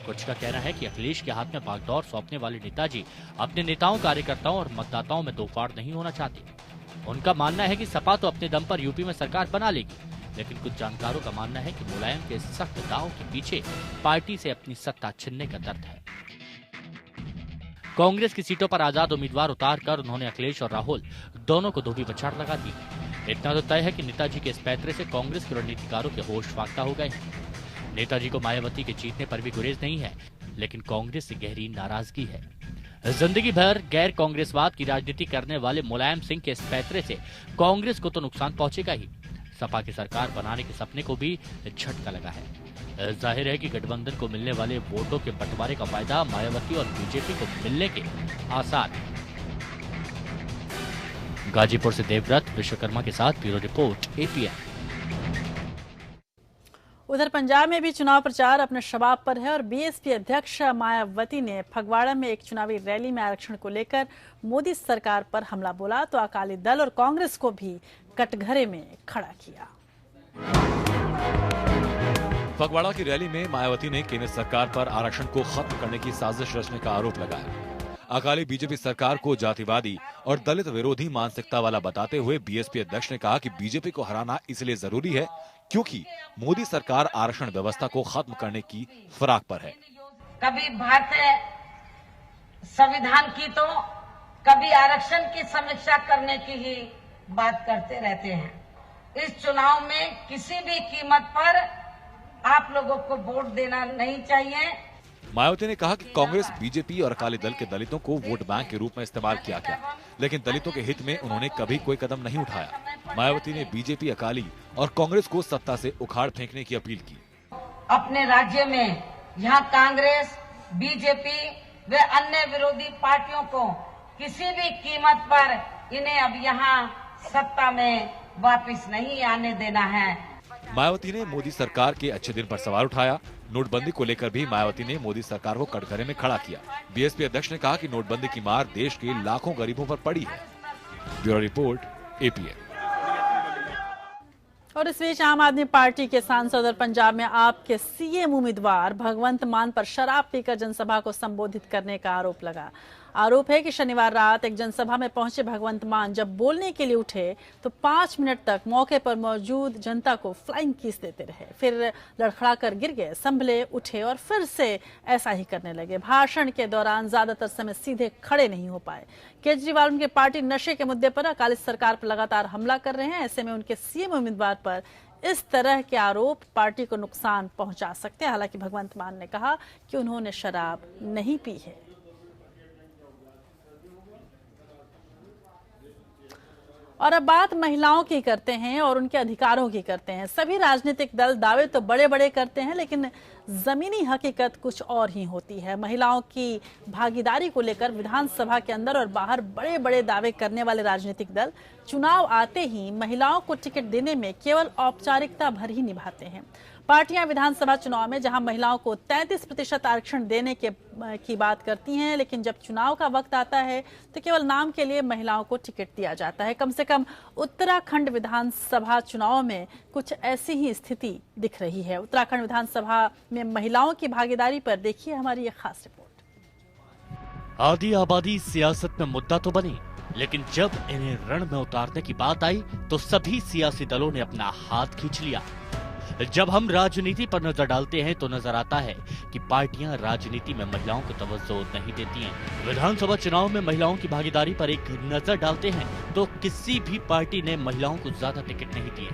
कुछ का कहना है कि अखिलेश के हाथ में बागडोर सौंपने वाले नेताजी अपने नेताओं, कार्यकर्ताओं और मतदाताओं में तोड़फोड़ नहीं होना चाहते। उनका मानना है कि सपा तो अपने दम पर यूपी में सरकार बना लेगी, लेकिन कुछ जानकारों का मानना है कि मुलायम के सख्त दावों के पीछे पार्टी से अपनी सत्ता छीनने का दर्द है। कांग्रेस की सीटों पर आजाद उम्मीदवार उतारकर उन्होंने अखिलेश और राहुल दोनों को धोबी बछाड़ लगा दी। इतना तो तय है कि नेताजी के इस पैतरे से कांग्रेस के रणनीतिकारों के होश फाख्ता हो गए हैं। नेताजी को मायावती के जीतने पर भी गुरेज नहीं है, लेकिन कांग्रेस से गहरी नाराजगी है। जिंदगी भर गैर कांग्रेसवाद की राजनीति करने वाले मुलायम सिंह के इस पैतरे से कांग्रेस को तो नुकसान पहुंचेगा ही, सपा की सरकार बनाने के सपने को भी झटका लगा है। जाहिर है कि गठबंधन को मिलने वाले वोटों के बंटवारे का फायदा मायावती और बीजेपी को मिलने के आसार हैं। गाजीपुर से देवव्रत विश्वकर्मा के साथ ब्यूरो रिपोर्ट एपीएन। उधर पंजाब में भी चुनाव प्रचार अपने शबाब पर है और बीएसपी अध्यक्ष मायावती ने फगवाड़ा में एक चुनावी रैली में आरक्षण को लेकर मोदी सरकार पर हमला बोला तो अकाली दल और कांग्रेस को भी कटघरे में खड़ा किया। फगवाड़ा की रैली में मायावती ने केंद्र सरकार पर आरक्षण को खत्म करने की साजिश रचने का आरोप लगाया। अकाली बीजेपी सरकार को जातिवादी और दलित विरोधी मानसिकता वाला बताते हुए बीएसपी अध्यक्ष ने कहा कि बीजेपी को हराना इसलिए जरूरी है क्योंकि मोदी सरकार आरक्षण व्यवस्था को खत्म करने की फिराक पर है। कभी भारतीय संविधान की तो कभी आरक्षण की समीक्षा करने की ही बात करते रहते हैं। इस चुनाव में किसी भी कीमत पर आप लोगों को वोट देना नहीं चाहिए। मायावती ने कहा कि कांग्रेस, बीजेपी और अकाली दल के दलितों को वोट बैंक के रूप में इस्तेमाल किया गया, लेकिन दलितों के हित में उन्होंने कभी कोई कदम नहीं उठाया। मायावती ने बीजेपी, अकाली और कांग्रेस को सत्ता से उखाड़ फेंकने की अपील की। अपने राज्य में यहाँ कांग्रेस, बीजेपी व अन्य विरोधी पार्टियों को किसी भी कीमत पर इन्हें अब यहाँ सत्ता में वापस नहीं आने देना है। मायावती ने मोदी सरकार के अच्छे दिन पर सवाल उठाया। नोटबंदी को लेकर भी मायावती ने मोदी सरकार को कटघरे में खड़ा किया। बीएसपी अध्यक्ष ने कहा कि नोटबंदी की मार देश के लाखों गरीबों पर पड़ी है। Bureau report, APN. और इस बीच आम आदमी पार्टी के सांसद और पंजाब में आपके सीएम उम्मीदवार भगवंत मान पर शराब पीकर जनसभा को संबोधित करने का आरोप लगा। आरोप है कि शनिवार रात एक जनसभा में पहुंचे भगवंत मान जब बोलने के लिए उठे तो 5 मिनट तक मौके पर मौजूद जनता को फ्लाइंग किस देते रहे, फिर लड़खड़ाकर गिर गए, संभले, उठे और फिर से ऐसा ही करने लगे। भाषण के दौरान ज्यादातर समय सीधे खड़े नहीं हो पाए। केजरीवाल उनके पार्टी नशे के मुद्दे पर अकाली सरकार पर लगातार हमला कर रहे हैं। ऐसे में उनके सीएम उम्मीदवार पर इस तरह के आरोप पार्टी को नुकसान पहुंचा सकते हैं। हालांकि भगवंत मान ने कहा कि उन्होंने शराब नहीं पी है। और अब बात महिलाओं की करते हैं और उनके अधिकारों की करते हैं। सभी राजनीतिक दल दावे तो बड़े बड़े करते हैं, लेकिन जमीनी हकीकत कुछ और ही होती है। महिलाओं की भागीदारी को लेकर विधानसभा के अंदर और बाहर बड़े बड़े दावे करने वाले राजनीतिक दल चुनाव आते ही महिलाओं को टिकट देने में केवल औपचारिकता भर ही निभाते हैं। पार्टियां विधानसभा चुनाव में जहां महिलाओं को 33% आरक्षण देने की बात करती हैं, लेकिन जब चुनाव का वक्त आता है तो केवल नाम के लिए महिलाओं को टिकट दिया जाता है। कम से कम उत्तराखंड विधानसभा चुनाव में कुछ ऐसी ही स्थिति दिख रही है। उत्तराखंड विधानसभा में महिलाओं की भागीदारी पर देखिए हमारी ये खास रिपोर्ट। आधी आबादी सियासत में मुद्दा तो बनी, लेकिन जब इन्हें रण में उतारने की बात आई तो सभी सियासी दलों ने अपना हाथ खींच लिया। जब हम राजनीति पर नजर डालते हैं तो नजर आता है कि पार्टियां राजनीति में महिलाओं को तवज्जो नहीं देती हैं। विधानसभा चुनाव में महिलाओं की भागीदारी पर एक नजर डालते हैं तो किसी भी पार्टी ने महिलाओं को ज्यादा टिकट नहीं दिए।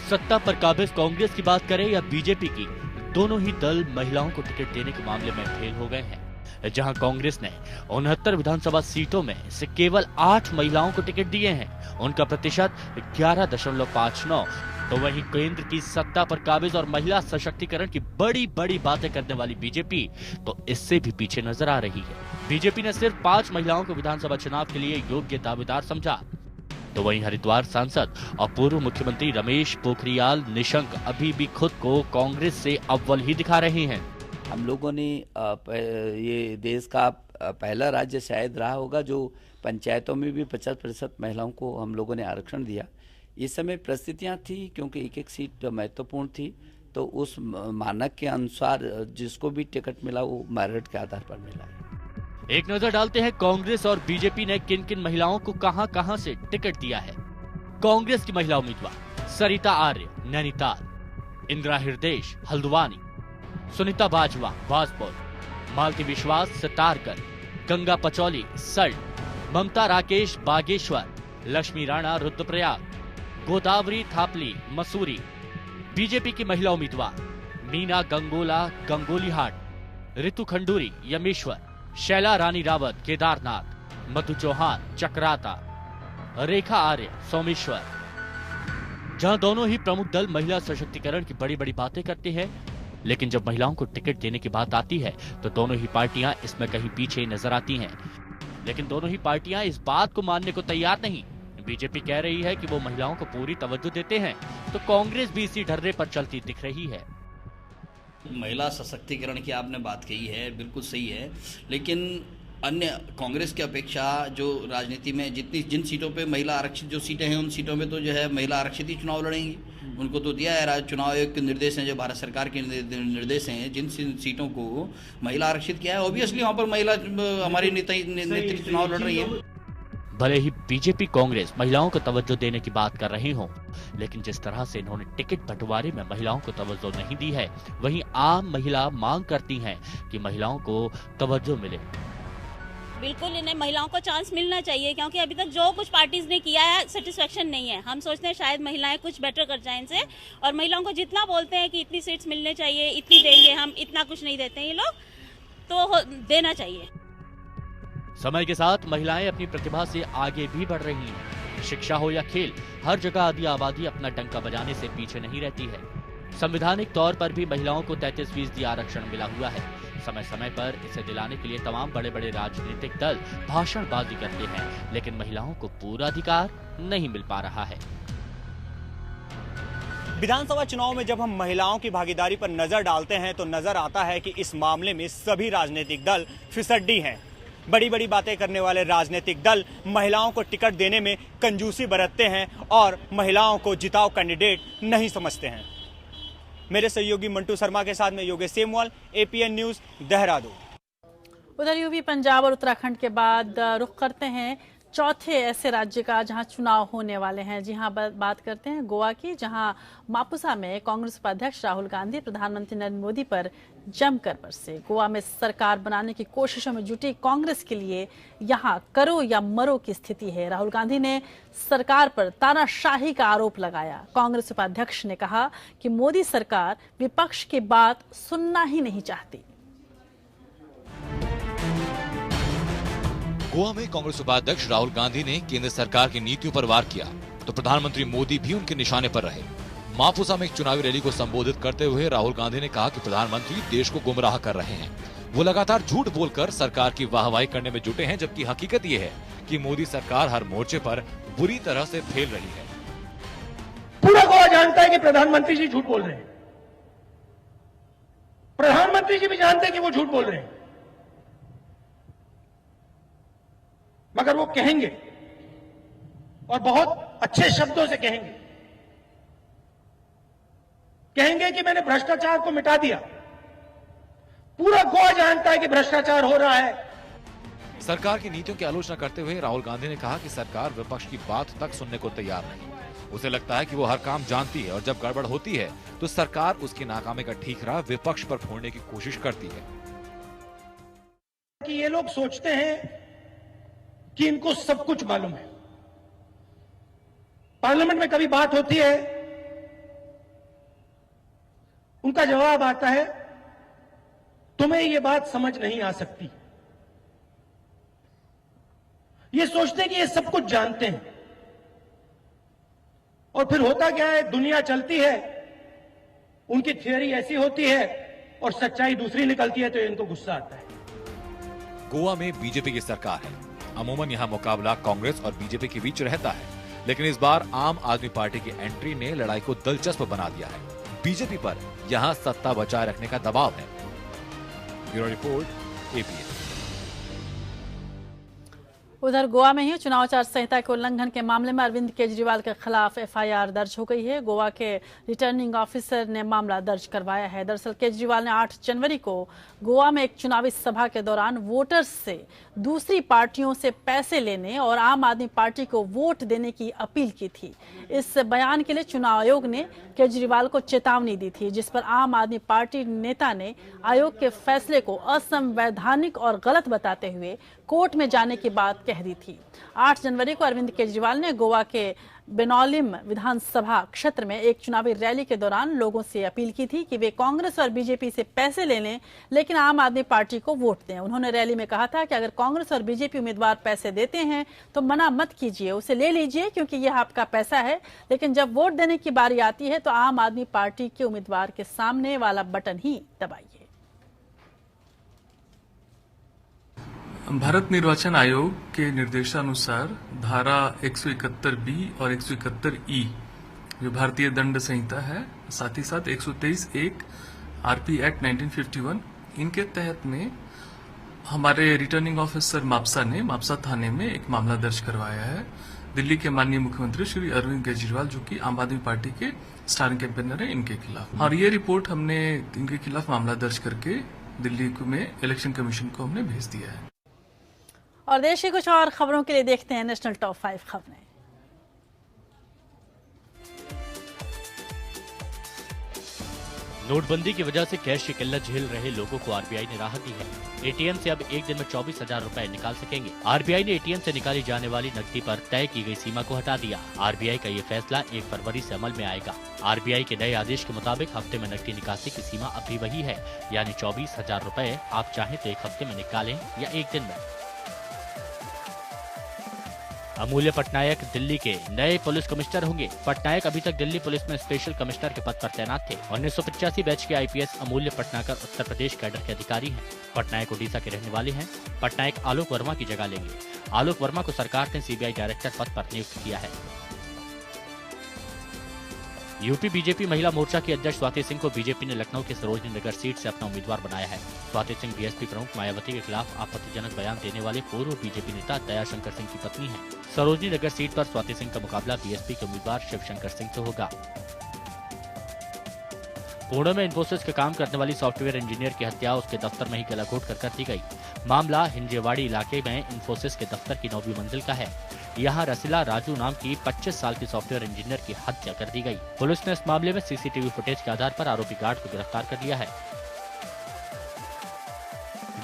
सत्ता पर काबिज कांग्रेस की बात करें या बीजेपी की, दोनों ही दल महिलाओं को टिकट देने के मामले में फेल हो गए हैं। जहां कांग्रेस ने 69 विधानसभा सीटों में से केवल 8 महिलाओं को टिकट दिए हैं, उनका प्रतिशत 11.59, तो वहीं केंद्र की सत्ता पर काबिज और महिला सशक्तिकरण की बड़ी बड़ी बातें करने वाली बीजेपी तो इससे भी पीछे नजर आ रही है। बीजेपी ने सिर्फ 5 महिलाओं को विधानसभा चुनाव के लिए योग्य दावेदार समझा, तो वहीं हरिद्वार सांसद और पूर्व मुख्यमंत्री रमेश पोखरियाल निशंक अभी भी खुद को कांग्रेस से अव्वल ही दिखा रहे हैं। हम लोगों ने ये देश का पहला राज्य शायद रहा होगा जो पंचायतों में भी 50% महिलाओं को हम लोगों ने आरक्षण दिया। इस समय परिस्थितियां थी क्योंकि एक सीट महत्वपूर्ण थी, तो उस मानक के अनुसार जिसको भी टिकट मिला वो मेरिट के आधार पर मिला। एक नजर डालते हैं कांग्रेस और बीजेपी ने किन किन महिलाओं को कहां कहां से टिकट दिया है। कांग्रेस की महिला उम्मीदवार सरिता आर्य नैनीताल, इंदिरा हृदयेश हल्द्वानी, सुनीता बाजवा बाजपुर, मालती विश्वास सितारगढ़, गंगा पचौली सल्ट, ममता राकेश बागेश्वर, लक्ष्मी राणा रुद्रप्रयाग, गोदावरी थापली मसूरी। बीजेपी की महिला उम्मीदवार मीना गंगोला गंगोलीहाट, रितु खंडूरी यमेश्वर, शैला रानी रावत केदारनाथ, मधु चौहान चक्राता, रेखा आर्य सोमेश्वर। जहां दोनों ही प्रमुख दल महिला सशक्तिकरण की बड़ी बड़ी बातें करते हैं, लेकिन जब महिलाओं को टिकट देने की बात आती है तो दोनों ही पार्टियां इसमें कहीं पीछे नजर आती हैं। लेकिन दोनों ही पार्टियां इस बात को मानने को तैयार नहीं। बीजेपी कह रही है कि वो महिलाओं को पूरी तवज्जो देते हैं, तो कांग्रेस भी इसी ढर्रे पर चलती दिख रही है। महिला सशक्तिकरण की आपने बात कही है, बिल्कुल सही है, लेकिन अन्य कांग्रेस की अपेक्षा जो राजनीति में जिन सीटों पे महिला आरक्षित जो सीटें हैं उन सीटों में तो जो है महिला आरक्षित ही चुनाव लड़ेंगी। उनको तो दिया है राज्य चुनाव आयोग के निर्देश हैं, जो भारत सरकार के निर्देश हैं, जिन सीटों को महिला आरक्षित किया है ऑब्वियसली वहाँ पर महिला हमारी नेत्री चुनाव लड़ रही है। भले ही बीजेपी कांग्रेस महिलाओं को तवज्जो देने की बात कर रही हो, लेकिन जिस तरह से इन्होंने टिकट बंटवारे में महिलाओं को तवज्जो नहीं दी है, वहीं आम महिला मांग करती हैं कि महिलाओं को तवज्जो मिले। बिल्कुल इन्हें महिलाओं को चांस मिलना चाहिए, क्योंकि अभी तक जो कुछ पार्टीज ने किया है सेटिस्फेक्शन नहीं है। हम सोचते हैं शायद महिलाएं कुछ बेटर कर जाएं इनसे, और महिलाओं को जितना बोलते हैं कि इतनी सीट्स मिलने चाहिए, इतनी देंगे हम, इतना कुछ नहीं देते हैं ये लोग, तो देना चाहिए। समय के साथ महिलाएं अपनी प्रतिभा से आगे भी बढ़ रही हैं। शिक्षा हो या खेल, हर जगह आधी आबादी अपना डंका बजाने से पीछे नहीं रहती है। संवैधानिक तौर पर भी महिलाओं को 33% आरक्षण मिला हुआ है। समय समय पर इसे दिलाने के लिए तमाम बड़े बड़े राजनीतिक दल भाषणबाजी करते हैं, लेकिन महिलाओं को पूरा अधिकार नहीं मिल पा रहा है। विधानसभा चुनाव में जब हम महिलाओं की भागीदारी पर नजर डालते हैं तो नजर आता है कि इस मामले में सभी राजनीतिक दल फिसड्डी हैं। बड़ी बड़ी बातें करने वाले राजनीतिक दल महिलाओं को टिकट देने में कंजूसी बरतते हैं और महिलाओं को जिताऊ कैंडिडेट नहीं समझते हैं। मेरे सहयोगी मंटू शर्मा के साथ में योगेश सेमवाल, APN न्यूज, देहरादून। उधर यूपी, पंजाब और उत्तराखंड के बाद रुख करते हैं चौथे ऐसे राज्य का जहां चुनाव होने वाले हैं। जी हां, बात करते हैं गोवा की, जहां मापुसा में कांग्रेस उपाध्यक्ष राहुल गांधी प्रधानमंत्री नरेंद्र मोदी पर जमकर बरसे। गोवा में सरकार बनाने की कोशिशों में जुटी कांग्रेस के लिए यहां करो या मरो की स्थिति है। राहुल गांधी ने सरकार पर तानाशाही का आरोप लगाया। कांग्रेस उपाध्यक्ष ने कहा कि मोदी सरकार विपक्ष की बात सुनना ही नहीं चाहती। गोवा में कांग्रेस उपाध्यक्ष राहुल गांधी ने केंद्र सरकार की नीतियों पर वार किया तो प्रधानमंत्री मोदी भी उनके निशाने पर रहे। मापुसा में एक चुनावी रैली को संबोधित करते हुए राहुल गांधी ने कहा कि प्रधानमंत्री देश को गुमराह कर रहे हैं। वो लगातार झूठ बोलकर सरकार की वाहवाही करने में जुटे हैं, जबकि हकीकत ये है कि मोदी सरकार हर मोर्चे पर बुरी तरह से फेल रही है। पूरा गोवा जानता है कि प्रधानमंत्री जी झूठ बोल रहे हैं। प्रधानमंत्री जी भी जानते हैं कि वो झूठ बोल रहे हैं, मगर वो कहेंगे और बहुत अच्छे शब्दों से कहेंगे कि मैंने भ्रष्टाचार को मिटा दिया। पूरा गोवा जानता है कि भ्रष्टाचार हो रहा है। सरकार की नीतियों की आलोचना करते हुए राहुल गांधी ने कहा कि सरकार विपक्ष की बात तक सुनने को तैयार नहीं। उसे लगता है कि वो हर काम जानती है और जब गड़बड़ होती है तो सरकार उसकी नाकामी का ठीकरा विपक्ष पर फोड़ने की कोशिश करती है। कि ये लोग सोचते हैं कि इनको सब कुछ मालूम है। पार्लियामेंट में कभी बात होती है, उनका जवाब आता है, तुम्हें ये बात समझ नहीं आ सकती। ये सोचते हैं कि ये सब कुछ जानते हैं, और फिर होता क्या है, दुनिया चलती है, उनकी थियरी ऐसी होती है और सच्चाई दूसरी निकलती है, तो इनको गुस्सा आता है। गोवा में बीजेपी की सरकार है। अमूमन यहाँ मुकाबला कांग्रेस और बीजेपी के बीच रहता है, लेकिन इस बार आम आदमी पार्टी की एंट्री ने लड़ाई को दिलचस्प बना दिया है। बीजेपी पर यहाँ सत्ता बचाए रखने का दबाव है। Bureau report, APN। उधर गोवा में ही चुनाव आचार संहिता के उल्लंघन के मामले में अरविंद केजरीवाल के खिलाफ FIR दर्ज हो गई है। गोवा के रिटर्निंग ऑफिसर ने मामला दर्ज करवाया है। दरअसल केजरीवाल ने 8 जनवरी को गोवा में एक चुनावी सभा के दौरान वोटर्स से दूसरी पार्टियों से पैसे लेने और आम आदमी पार्टी को वोट देने की अपील की थी। इस बयान के लिए चुनाव आयोग ने केजरीवाल को चेतावनी दी थी, जिस पर आम आदमी पार्टी नेता ने आयोग के फैसले को असंवैधानिक और गलत बताते हुए कोर्ट में जाने की बात कह दी थी। 8 जनवरी को अरविंद केजरीवाल ने गोवा के बेनौलिम विधानसभा क्षेत्र में एक चुनावी रैली के दौरान लोगों से अपील की थी कि वे कांग्रेस और बीजेपी से पैसे ले लें, लेकिन आम आदमी पार्टी को वोट दें। उन्होंने रैली में कहा था कि अगर कांग्रेस और बीजेपी उम्मीदवार पैसे देते हैं तो मना मत कीजिए, उसे ले लीजिए क्योंकि यह आपका पैसा है, लेकिन जब वोट देने की बारी आती है तो आम आदमी पार्टी के उम्मीदवार के सामने वाला बटन ही दबाइए। भारत निर्वाचन आयोग के निर्देशानुसार धारा 171B और 171E जो भारतीय दंड संहिता है, साथ ही साथ 123(1) RP एक्ट 1951, इनके तहत में हमारे रिटर्निंग ऑफिसर मापसा ने मापसा थाने में एक मामला दर्ज करवाया है दिल्ली के माननीय मुख्यमंत्री श्री अरविंद केजरीवाल, जो कि आम आदमी पार्टी के स्टार कैंपेनर है, इनके खिलाफ। और ये रिपोर्ट हमने इनके खिलाफ मामला दर्ज करके दिल्ली में इलेक्शन कमीशन को हमने भेज दिया है। और देश की कुछ और खबरों के लिए देखते हैं नेशनल टॉप 5 खबरें। नोटबंदी की वजह से कैश की किल्लत झेल रहे लोगों को आरबीआई ने राहत दी है। एटीएम से अब एक दिन में 24,000 रुपए निकाल सकेंगे। आरबीआई ने एटीएम से निकाली जाने वाली नकदी पर तय की गई सीमा को हटा दिया। आरबीआई का ये फैसला 1 फरवरी से अमल में आएगा। आरबीआई के नए आदेश के मुताबिक हफ्ते में नकदी निकासी की सीमा अब भी वही है, यानी 24,000 रुपए आप चाहें तो एक हफ्ते में निकालें या एक दिन में। अमूल्य पटनायक दिल्ली के नए पुलिस कमिश्नर होंगे। पटनायक अभी तक दिल्ली पुलिस में स्पेशल कमिश्नर के पद पर तैनात थे। 1985 बैच के IPS अमूल्य पटनायक उत्तर प्रदेश कैडर के अधिकारी हैं। पटनायक ओडिशा के रहने वाले हैं। पटनायक आलोक वर्मा की जगह लेंगे। आलोक वर्मा को सरकार ने CBI डायरेक्टर पद पर नियुक्त किया है। यूपी बीजेपी महिला मोर्चा की अध्यक्ष स्वाति सिंह को बीजेपी ने लखनऊ के सरोजनी नगर सीट से अपना उम्मीदवार बनाया है। स्वाति सिंह BSP प्रमुख मायावती के खिलाफ आपत्तिजनक बयान देने वाले पूर्व बीजेपी नेता दयाशंकर सिंह की पत्नी है। सरोजनी नगर सीट पर स्वाति सिंह का मुकाबला BSP के उम्मीदवार शिवशंकर सिंह से होगा। पुणे में इन्फोसिस के काम करने वाली सॉफ्टवेयर इंजीनियर की हत्या उसके दफ्तर में ही गला घोट कर दी गई। मामला हिंजेवाड़ी इलाके में इन्फोसिस के दफ्तर की 9वीं मंजिल का है। यहाँ रसीला राजू नाम की 25 साल की सॉफ्टवेयर इंजीनियर की हत्या कर दी गई। पुलिस ने इस मामले में CCTV फुटेज के आधार पर आरोपी गार्ड को गिरफ्तार कर लिया है।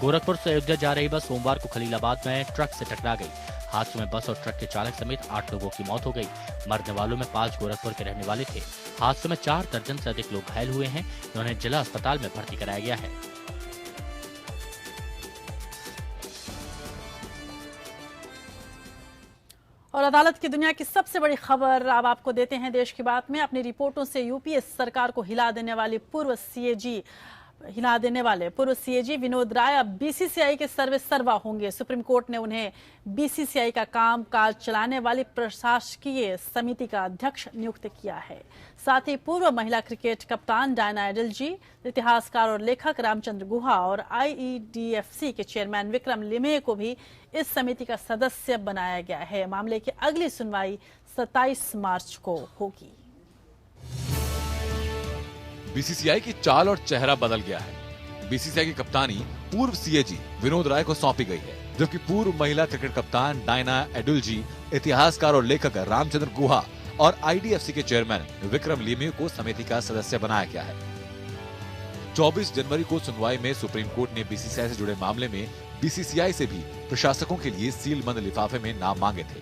गोरखपुर से अयोध्या जा रही बस सोमवार को खलीलाबाद में ट्रक से टकरा गई। हादसे में बस और ट्रक के चालक समेत 8 लोगों की मौत हो गई। मरने वालों में 5 गोरखपुर के रहने वाले थे। हादसे में 4 दर्जन से अधिक लोग घायल हुए हैं। उन्हें जिला अस्पताल में भर्ती कराया गया है। और अदालत की दुनिया की सबसे बड़ी खबर अब आपको देते हैं देश की बात में। अपनी रिपोर्टों से यूपीए सरकार को हिला देने वाले पूर्व CAG विनोद राय अब BCCI के सर्वेसर्वा होंगे। सुप्रीम कोर्ट ने उन्हें BCCI का काम काज चलाने वाली प्रशासकीय समिति का अध्यक्ष नियुक्त किया है। साथ ही पूर्व महिला क्रिकेट कप्तान डायना एडल्जी, इतिहासकार और लेखक रामचंद्र गुहा और IEDFC के चेयरमैन विक्रम लिमये को भी इस समिति का सदस्य बनाया गया है। मामले की अगली सुनवाई 27 मार्च को होगी। BCCI की चाल और चेहरा बदल गया है। BCCI की कप्तानी पूर्व CAG विनोद राय को सौंपी गई है, जबकि पूर्व महिला क्रिकेट कप्तान डायना एडुल्जी, इतिहासकार और लेखक रामचंद्र गुहा और IDFC के चेयरमैन विक्रम लिमये को समिति का सदस्य बनाया गया है। 24 जनवरी को सुनवाई में सुप्रीम कोर्ट ने BCCI से जुड़े मामले में BCCI से भी प्रशासकों के लिए सील बंद लिफाफे में नाम मांगे थे।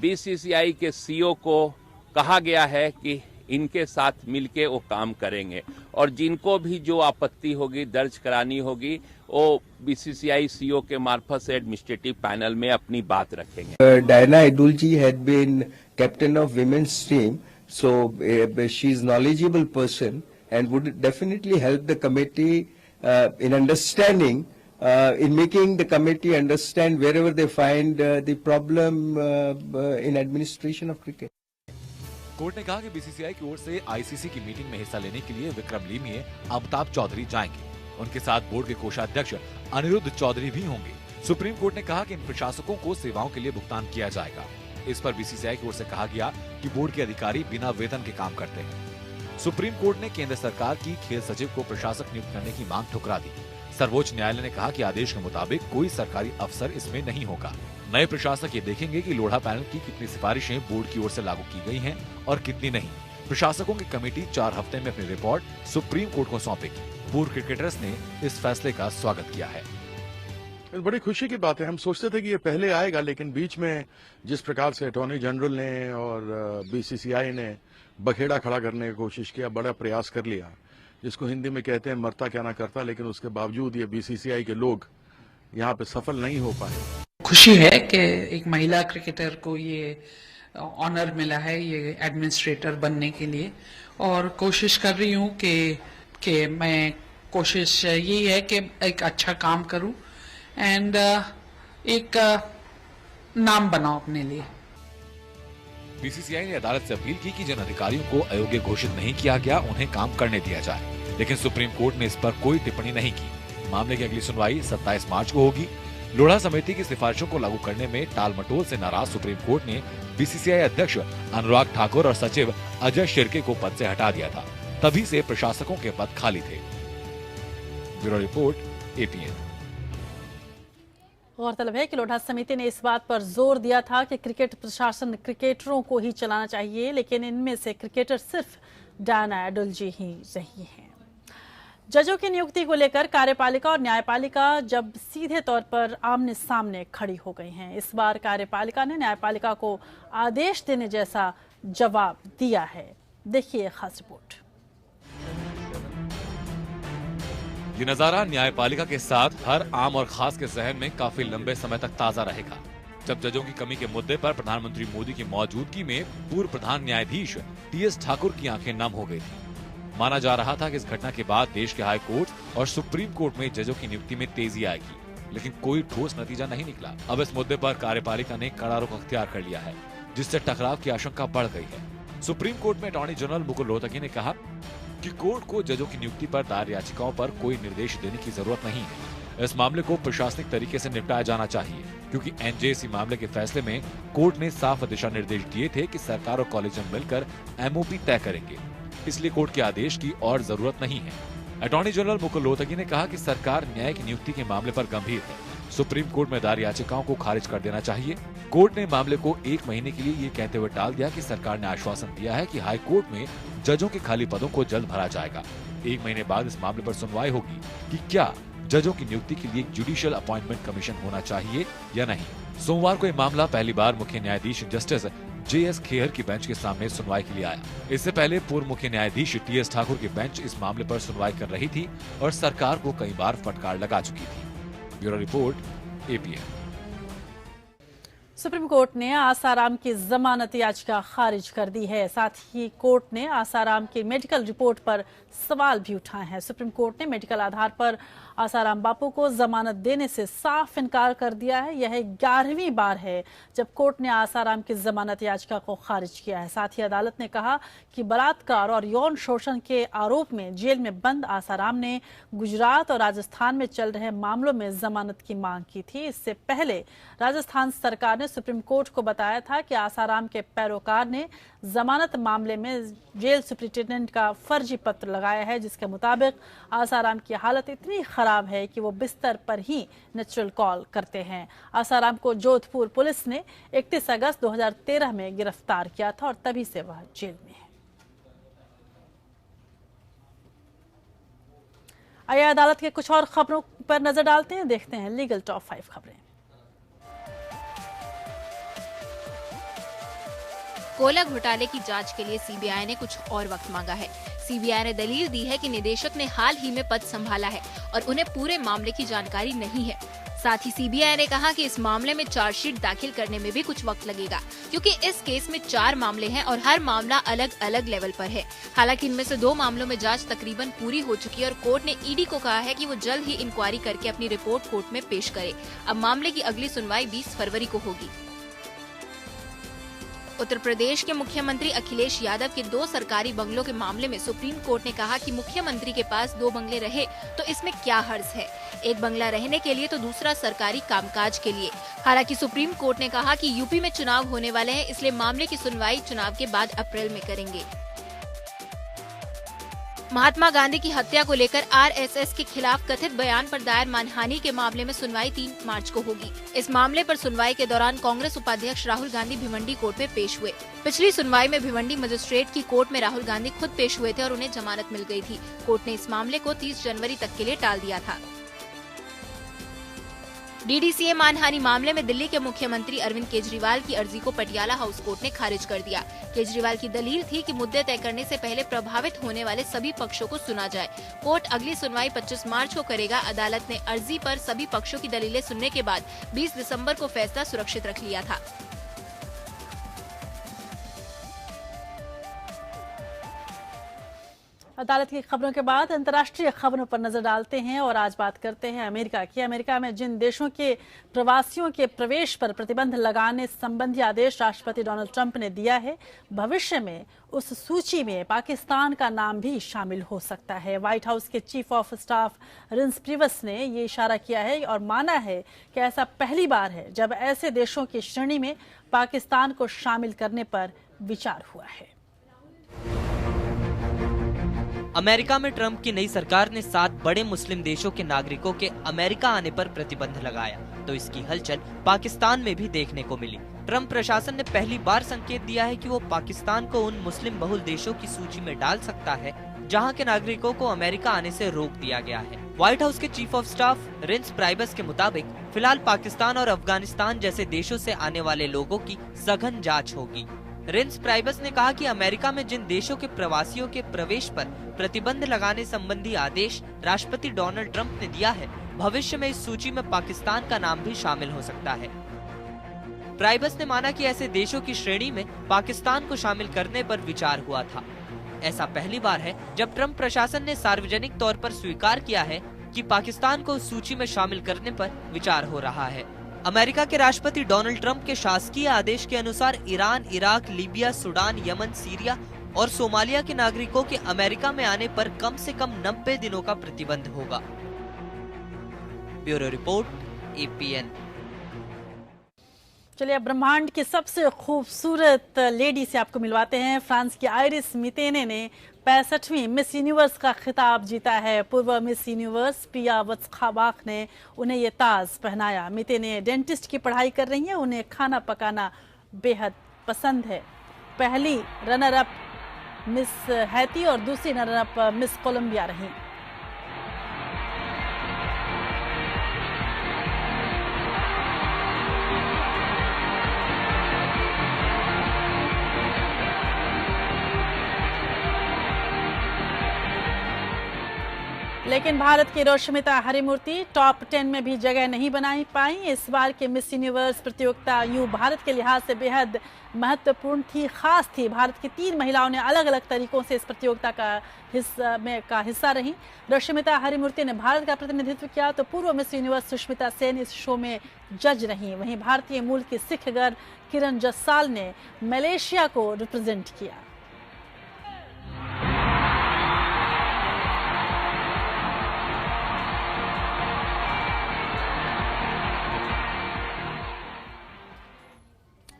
BCCI के CEO को कहा गया है कि इनके साथ मिलके वो काम करेंगे और जिनको भी जो आपत्ति होगी दर्ज करानी होगी वो BCCI CEO के मार्फत से एडमिनिस्ट्रेटिव पैनल में अपनी बात रखेंगे। Diana Edulji had been captain of women's team, so she is knowledgeable person and would definitely help the committee in understanding, in making the committee understand wherever they find the problem in administration of cricket. Court ने कहा कि BCCI की ओर से ICC की meeting में हिस्सा लेने के लिए विक्रम लिमये, अमिताभ चौधरी जाएंगे। उनके साथ बोर्ड के कोषाध्यक्ष अनिरुद्ध चौधरी भी होंगे। सुप्रीम कोर्ट ने कहा कि इन प्रशासकों को सेवाओं के लिए भुगतान किया जाएगा। इस पर BCCI की ओर से कहा गया कि बोर्ड के अधिकारी बिना वेतन के काम करते हैं। सुप्रीम कोर्ट ने केंद्र सरकार की खेल सचिव को प्रशासक नियुक्त करने की मांग ठुकरा दी। सर्वोच्च न्यायालय ने कहा कि आदेश के मुताबिक कोई सरकारी अफसर इसमें नहीं होगा। नए प्रशासक ये देखेंगे कि लोढ़ा पैनल की कितनी सिफारिशें बोर्ड की ओर से लागू की गई हैं और कितनी नहीं। प्रशासकों की कमेटी 4 हफ्ते में अपनी रिपोर्ट सुप्रीम कोर्ट को सौंपेगी। पूर्व क्रिकेटर्स ने इस फैसले का स्वागत किया है। बड़ी खुशी की बात है। हम सोचते थे कि ये पहले आएगा, लेकिन बीच में जिस प्रकार से अटॉर्नी जनरल ने और BCCI ने बखेड़ा खड़ा करने की कोशिश किया, बड़ा प्रयास कर लिया, जिसको हिंदी में कहते हैं मरता क्या ना करता, लेकिन उसके बावजूद ये BCCI के लोग यहाँ पे सफल नहीं हो पाए। खुशी है कि एक महिला क्रिकेटर को ये ऑनर मिला है ये एडमिनिस्ट्रेटर बनने के लिए, और कोशिश कर रही हूँ कि मैं कोशिश यही है कि एक अच्छा काम करूँ एंड एक नाम बनाओ अपने लिए। BCCI ने अदालत से अपील की कि जिन अधिकारियों को अयोग्य घोषित नहीं किया गया उन्हें काम करने दिया जाए, लेकिन सुप्रीम कोर्ट ने इस पर कोई टिप्पणी नहीं की। मामले की अगली सुनवाई 27 मार्च को होगी। लोढ़ा समिति की सिफारिशों को लागू करने में टालमटोल से नाराज सुप्रीम कोर्ट ने BCCI अध्यक्ष अनुराग ठाकुर और सचिव अजय शिर्के को पद से हटा दिया था। तभी से प्रशासकों के पद खाली थे। Bureau report, APN। गौरतलब है कि लोढ़ा समिति ने इस बात पर जोर दिया था कि क्रिकेट प्रशासन क्रिकेटरों को ही चलाना चाहिए, लेकिन इनमें से क्रिकेटर सिर्फ डायना एडुल्जी ही रही हैं। जजों की नियुक्ति को लेकर कार्यपालिका और न्यायपालिका जब सीधे तौर पर आमने सामने खड़ी हो गई हैं। इस बार कार्यपालिका ने न्यायपालिका को आदेश देने जैसा जवाब दिया है। देखिए खास रिपोर्ट। ये नजारा न्यायपालिका के साथ हर आम और खास के जहन में काफी लंबे समय तक ताजा रहेगा। जब जजों की कमी के मुद्दे पर प्रधानमंत्री मोदी की मौजूदगी में पूर्व प्रधान न्यायाधीश टी.एस. ठाकुर की आंखें नम हो गई थी। माना जा रहा था कि इस घटना के बाद देश के हाई कोर्ट और सुप्रीम कोर्ट में जजों की नियुक्ति में तेजी आएगी, लेकिन कोई ठोस नतीजा नहीं निकला। अब इस मुद्दे पर कार्यपालिका ने कड़ा रुख अख्तियार कर लिया है, जिससे टकराव की आशंका बढ़ गई है। सुप्रीम कोर्ट में अटॉर्नी जनरल मुकुल रोहतगी ने कहा कि कोर्ट को जजों की नियुक्ति पर दायर याचिकाओं पर कोई निर्देश देने की जरूरत नहीं है। इस मामले को प्रशासनिक तरीके से निपटाया जाना चाहिए, क्योंकि एनजेसी मामले के फैसले में कोर्ट ने साफ दिशा निर्देश दिए थे कि सरकार और कॉलेजियम मिलकर एमओपी तय करेंगे, इसलिए कोर्ट के आदेश की और जरूरत नहीं है। अटॉर्नी जनरल मुकुल रोहतगी ने कहा कि सरकार न्यायिक नियुक्ति के मामले पर गंभीर है, सुप्रीम कोर्ट में दायर याचिकाओं को खारिज कर देना चाहिए। कोर्ट ने मामले को 1 महीने के लिए ये कहते हुए टाल दिया कि सरकार ने आश्वासन दिया है कि हाई कोर्ट में जजों के खाली पदों को जल्द भरा जाएगा। 1 महीने बाद इस मामले पर सुनवाई होगी कि क्या जजों की नियुक्ति के लिए जुडिशियल अपॉइंटमेंट कमीशन होना चाहिए या नहीं। सोमवार को यह मामला पहली बार मुख्य न्यायाधीश जस्टिस J.S. खेहर की बेंच के सामने सुनवाई के लिए आया। इससे पहले पूर्व मुख्य न्यायाधीश T.S. ठाकुर की बेंच इस मामले पर सुनवाई कर रही थी और सरकार को कई बार फटकार लगा चुकी थी। Bureau report, APN। Supreme court ने आसाराम की जमानत याचिका खारिज कर दी है। साथ ही कोर्ट ने आसाराम की मेडिकल रिपोर्ट पर सवाल भी उठाए हैं। सुप्रीम कोर्ट ने मेडिकल आधार पर आसाराम बापू को जमानत देने से साफ इनकार कर दिया है। यह 11वीं बार है जब कोर्ट ने आसाराम की जमानत याचिका को खारिज किया है। साथ ही अदालत ने कहा कि बलात्कार और यौन शोषण के आरोप में जेल में बंद आसाराम ने गुजरात और राजस्थान में चल रहे मामलों में जमानत की मांग की थी। इससे पहले राजस्थान सरकार ने सुप्रीम कोर्ट को बताया था कि आसाराम के पैरोकार ने जमानत मामले में जेल सुप्रिंटेंडेंट का फर्जी पत्र लगाया है, जिसके मुताबिक आसाराम की हालत इतनी खराब है कि वो बिस्तर पर ही नेचुरल कॉल करते हैं। आसाराम को जोधपुर पुलिस ने 31 अगस्त 2013 में गिरफ्तार किया था और तभी से वह जेल में है। आइए अदालत के कुछ और खबरों पर नजर डालते हैं, देखते हैं लीगल टॉप 5 खबरें। कोयला घोटाले की जांच के लिए सीबीआई ने कुछ और वक्त मांगा है। सीबीआई ने दलील दी है कि निदेशक ने हाल ही में पद संभाला है और उन्हें पूरे मामले की जानकारी नहीं है। साथ ही सीबीआई ने कहा कि इस मामले में चार्जशीट दाखिल करने में भी कुछ वक्त लगेगा, क्योंकि इस केस में 4 मामले हैं और हर मामला अलग अलग लेवल पर है। हालांकि इनमें से 2 मामलों में जांच तकरीबन पूरी हो चुकी है और कोर्ट ने ईडी को कहा है कि वो जल्द ही इंक्वायरी करके अपनी रिपोर्ट कोर्ट में पेश करे। अब मामले की अगली सुनवाई 20 फरवरी को होगी। उत्तर प्रदेश के मुख्यमंत्री अखिलेश यादव के 2 सरकारी बंगलों के मामले में सुप्रीम कोर्ट ने कहा कि मुख्यमंत्री के पास 2 बंगले रहे तो इसमें क्या हर्ज है। एक बंगला रहने के लिए तो दूसरा सरकारी कामकाज के लिए। हालांकि सुप्रीम कोर्ट ने कहा कि यूपी में चुनाव होने वाले हैं, इसलिए मामले की सुनवाई चुनाव के बाद अप्रैल में करेंगे। महात्मा गांधी की हत्या को लेकर आरएसएस के खिलाफ कथित बयान पर दायर मानहानि के मामले में सुनवाई 3 मार्च को होगी। इस मामले पर सुनवाई के दौरान कांग्रेस उपाध्यक्ष राहुल गांधी भिवंडी कोर्ट में पेश हुए। पिछली सुनवाई में भिवंडी मजिस्ट्रेट की कोर्ट में राहुल गांधी खुद पेश हुए थे और उन्हें जमानत मिल गई थी। कोर्ट ने इस मामले को 30 जनवरी तक के लिए टाल दिया था। डीडीसीए मानहानि मामले में दिल्ली के मुख्यमंत्री अरविंद केजरीवाल की अर्जी को पटियाला हाउस कोर्ट ने खारिज कर दिया। केजरीवाल की दलील थी कि मुद्दे तय करने से पहले प्रभावित होने वाले सभी पक्षों को सुना जाए। कोर्ट अगली सुनवाई 25 मार्च को करेगा। अदालत ने अर्जी पर सभी पक्षों की दलीलें सुनने के बाद 20 दिसंबर को फैसला सुरक्षित रख लिया था। अदालत की खबरों के बाद अंतर्राष्ट्रीय खबरों पर नजर डालते हैं और आज बात करते हैं अमेरिका की। अमेरिका में जिन देशों के प्रवासियों के प्रवेश पर प्रतिबंध लगाने संबंधी आदेश राष्ट्रपति डोनाल्ड ट्रंप ने दिया है, भविष्य में उस सूची में पाकिस्तान का नाम भी शामिल हो सकता है। व्हाइट हाउस के chief of staff rinse previous ने ये इशारा किया है और माना है कि ऐसा पहली बार है जब ऐसे देशों की श्रेणी में पाकिस्तान को शामिल करने पर विचार हुआ है। अमेरिका में ट्रंप की नई सरकार ने 7 बड़े मुस्लिम देशों के नागरिकों के अमेरिका आने पर प्रतिबंध लगाया, तो इसकी हलचल पाकिस्तान में भी देखने को मिली। ट्रंप प्रशासन ने पहली बार संकेत दिया है कि वो पाकिस्तान को उन मुस्लिम बहुल देशों की सूची में डाल सकता है जहां के नागरिकों को अमेरिका आने से रोक दिया गया है। व्हाइट हाउस के चीफ ऑफ स्टाफ रिंस प्राइबस के मुताबिक फिलहाल पाकिस्तान और अफगानिस्तान जैसे देशों से आने वाले लोगों की सघन जांच होगी। रिंस प्राइबस ने कहा कि अमेरिका में जिन देशों के प्रवासियों के प्रवेश पर प्रतिबंध लगाने संबंधी आदेश राष्ट्रपति डोनाल्ड ट्रंप ने दिया है, भविष्य में इस सूची में पाकिस्तान का नाम भी शामिल हो सकता है। ब्राइबस ने माना कि ऐसे देशों की श्रेणी में पाकिस्तान को शामिल करने पर विचार हुआ था। ऐसा पहली बार है जब ट्रंप प्रशासन ने सार्वजनिक तौर पर स्वीकार किया है कि पाकिस्तान को उस सूची में शामिल करने पर विचार हो रहा है। अमेरिका के राष्ट्रपति डोनाल्ड ट्रंप के शासकीय आदेश के अनुसार Iran, Iraq, Libya, Sudan, Yemen, Syria और सोमालिया के नागरिकों के अमेरिका में आने पर कम से कम 90 दिनों का प्रतिबंध होगा। Bureau report, APN। चलिए अब ब्रह्मांड की सबसे खूबसूरत लेडी से आपको मिलवाते हैं। फ्रांस की आइरिस मितेने ने 65वीं मिस यूनिवर्स का खिताब जीता है। पूर्व मिस यूनिवर्स पिया वत्सखाबाख ने उन्हें ये ताज पहनाया। मितेने डेंटिस्ट की पढ़ाई कर रही हैं। उन्हें खाना पकाना बेहद पसंद है। पहली रनर अप मिस हैती और दूसरी रनर अप मिस कोलंबिया रही। लेकिन भारत की रोशमिता हरिमूर्ति टॉप 10 में भी जगह नहीं बना पाई। इस बार के मिस यूनिवर्स प्रतियोगिता यूं भारत के लिहाज से बेहद महत्वपूर्ण थी, खास थी। भारत की 3 महिलाओं ने अलग अलग तरीकों से इस प्रतियोगिता का हिस्सा रही। रोशमिता हरिमूर्ति ने भारत का प्रतिनिधित्व किया तो पूर्व मिस यूनिवर्स सुष्मिता सेन इस शो में जज रही। वहीं भारतीय मूल की सिख गर्ल किरण जस्साल ने मलेशिया को रिप्रेजेंट किया।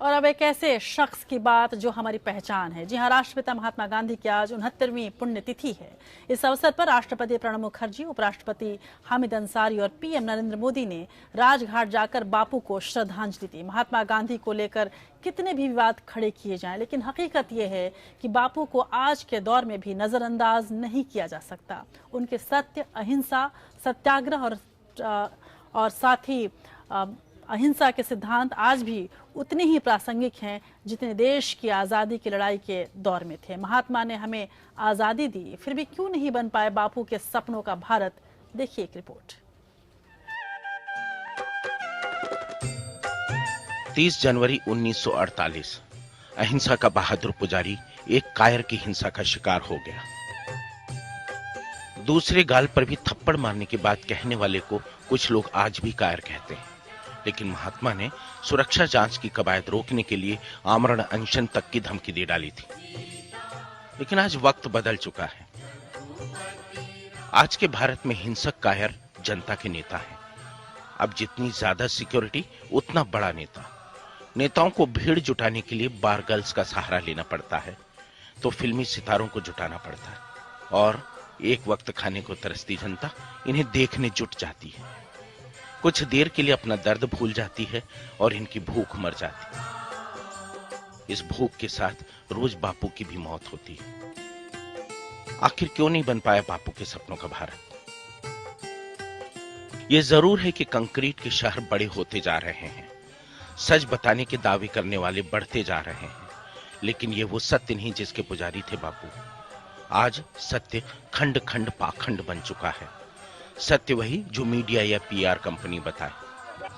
और अब एक ऐसे शख्स की बात जो हमारी पहचान है। जी हाँ, राष्ट्रपिता महात्मा गांधी की आज 69वीं पुण्यतिथि है। इस अवसर पर राष्ट्रपति प्रणब मुखर्जी, उपराष्ट्रपति हामिद अंसारी और PM नरेंद्र मोदी ने राजघाट जाकर बापू को श्रद्धांजलि दी। महात्मा गांधी को लेकर कितने भी विवाद खड़े किए जाएं, लेकिन हकीकत यह है कि बापू को आज के दौर में भी नजरअंदाज नहीं किया जा सकता। उनके सत्य, अहिंसा, सत्याग्रह और साथ ही अहिंसा के सिद्धांत आज भी उतने ही प्रासंगिक हैं जितने देश की आज़ादी की लड़ाई के दौर में थे। महात्मा ने हमें आज़ादी दी, फिर भी क्यों नहीं बन पाए बापू के सपनों का भारत? देखिए एक रिपोर्ट। 30 जनवरी 1948 अहिंसा का बहादुर पुजारी एक कायर की हिंसा का शिकार हो गया। दूसरे गाल पर भी थप्पड़ मारने की बात कहने वाले को कुछ लोग आज भी कायर कहते हैं, लेकिन महात्मा ने सुरक्षा जांच की कवायद रोकने के लिए आमरण अनशन तक की धमकी दे डाली थी। लेकिन आज वक्त बदल चुका है। आज के भारत में हिंसक कायर जनता के नेता हैं। अब जितनी ज्यादा सिक्योरिटी उतना बड़ा नेता। नेताओं को भीड़ जुटाने के लिए बार गर्ल्स का सहारा लेना पड़ता है तो फिल्मी सितारों को जुटाना पड़ता है, और एक वक्त खाने को तरसती जनता इन्हें देखने जुट जाती है। कुछ देर के लिए अपना दर्द भूल जाती है और इनकी भूख मर जाती है। इस भूख के साथ रोज बापू की भी मौत होती है। आखिर क्यों नहीं बन पाया बापू के सपनों का भारत? यह जरूर है कि कंक्रीट के शहर बड़े होते जा रहे हैं, सच बताने के दावे करने वाले बढ़ते जा रहे हैं, लेकिन ये वो सत्य नहीं जिसके पुजारी थे बापू। आज सत्य खंड खंड पाखंड बन चुका है। सत्य वही जो मीडिया या PR कंपनी बताए।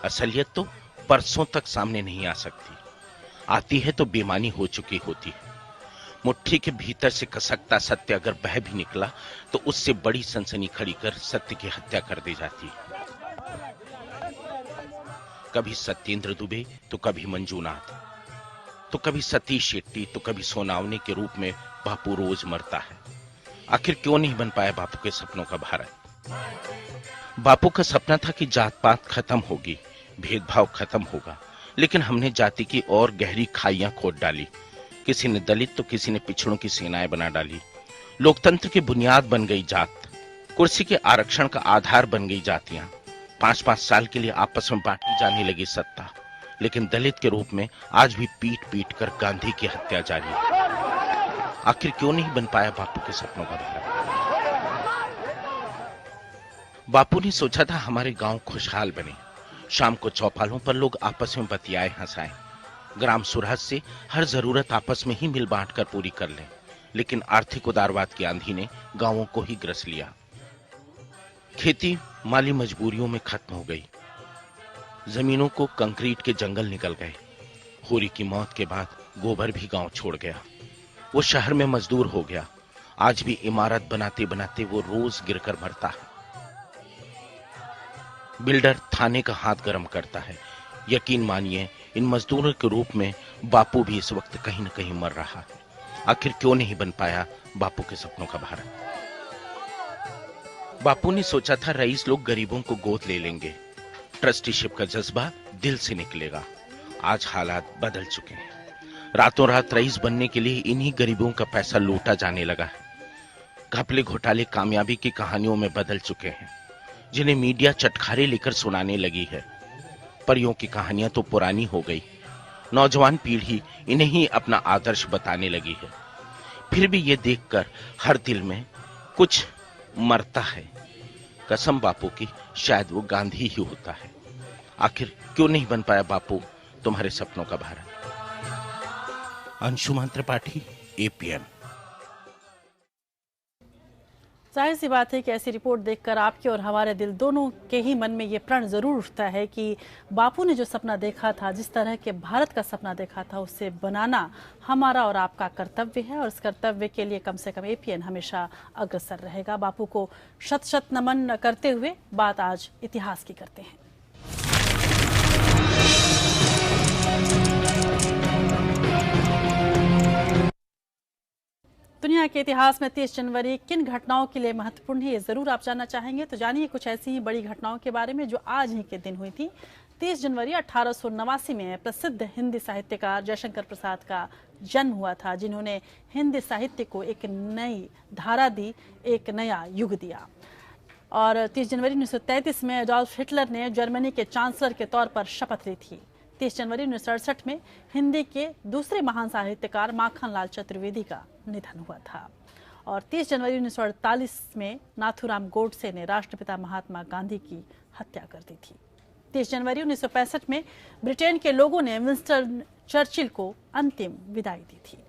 असलियत तो परसों तक सामने नहीं आ सकती, आती है तो बेमानी हो चुकी होती है। मुट्ठी के भीतर से खसकता सत्य अगर बह भी निकला तो उससे बड़ी सनसनी खड़ी कर सत्य की हत्या कर दी जाती है। कभी सत्येंद्र दुबे तो कभी मंजूनाथ, तो कभी सतीश शेट्टी तो कभी सोनावने के रूप में बापू रोज मरता है। आखिर क्यों नहीं बन पाया बापू के सपनों का भारत? बापू का सपना था कि जात पात खत्म होगी, भेदभाव खत्म होगा, लेकिन हमने जाति की और गहरी खाइयां खोद डाली। किसी ने दलित तो किसी ने पिछड़ों की सेनाएं बना डाली। लोकतंत्र की बुनियाद बन गई जात, कुर्सी के आरक्षण का आधार बन गई जातियां। 5-5 साल के लिए आपस में बांटी जाने लगी सत्ता, लेकिन दलित के रूप में आज भी पीट पीट कर गांधी की हत्या जारी है। आखिर क्यों नहीं बन पाया बापू के सपनों का भारत? बापू ने सोचा था हमारे गांव खुशहाल बने, शाम को चौपालों पर लोग आपस में बतियाए हंसाएं, ग्राम सुराज से हर जरूरत आपस में ही मिल बांट कर पूरी कर लें। लेकिन आर्थिक उदारवाद की आंधी ने गांवों को ही ग्रस लिया। खेती माली मजबूरियों में खत्म हो गई, जमीनों को कंक्रीट के जंगल निकल गए, होरी की मौत के बाद गोबर भी गांव छोड़ गया। वो शहर में मजदूर हो गया। आज भी इमारत बनाते बनाते वो रोज गिरकर मरता है। बिल्डर थाने का हाथ गर्म करता है। यकीन मानिए, इन मजदूरों के रूप में बापू भी इस वक्त कहीं न कहीं मर रहा है। आखिर क्यों नहीं बन पाया बापू के सपनों का भारत? बापू ने सोचा था रईस लोग गरीबों को गोद ले लेंगे, ट्रस्टीशिप का जज्बा दिल से निकलेगा। आज हालात बदल चुके हैं। रातों रात रईस बनने के लिए इन्हीं गरीबों का पैसा लूटा जाने लगा है। घपले घोटाले कामयाबी की कहानियों में बदल चुके हैं, जिन्हें मीडिया चटखारे लेकर सुनाने लगी है। परियों की कहानियां तो पुरानी हो गई। नौजवान पीढ़ी इन्हें ही अपना आदर्श बताने लगी है। फिर भी ये देखकर हर दिल में कुछ मरता है। कसम बापू की, शायद वो गांधी ही होता है। आखिर क्यों नहीं बन पाया बापू तुम्हारे सपनों का भारत? अंशुमान त्रिपाठी, APN। जाहिर सी बात है कि ऐसी रिपोर्ट देखकर आपके और हमारे दिल दोनों के ही मन में ये प्रण जरूर उठता है कि बापू ने जो सपना देखा था, जिस तरह के भारत का सपना देखा था, उसे बनाना हमारा और आपका कर्तव्य है। और इस कर्तव्य के लिए कम से कम APN हमेशा अग्रसर रहेगा। बापू को शत शत नमन करते हुए बात आज इतिहास की करते हैं। दुनिया के इतिहास में 30 जनवरी किन घटनाओं के लिए महत्वपूर्ण है, ये जरूर आप जानना चाहेंगे। तो जानिए कुछ ऐसी ही बड़ी घटनाओं के बारे में जो आज ही के दिन हुई थी। 30 जनवरी 1889 में प्रसिद्ध हिंदी साहित्यकार जयशंकर प्रसाद का जन्म हुआ था, जिन्होंने हिंदी साहित्य को एक नई धारा दी, एक नया युग दिया। और 30 जनवरी 1933 में एडोल्फ हिटलर ने जर्मनी के चांसलर के तौर पर शपथ ली थी। 30 जनवरी 1968 में हिंदी के दूसरे महान साहित्यकार माखनलाल चतुर्वेदी का निधन हुआ था। और 30 जनवरी 1948 में नाथूराम गोडसे ने राष्ट्रपिता महात्मा गांधी की हत्या कर दी थी। 30 जनवरी 1965 में ब्रिटेन के लोगों ने विंस्टन चर्चिल को अंतिम विदाई दी थी।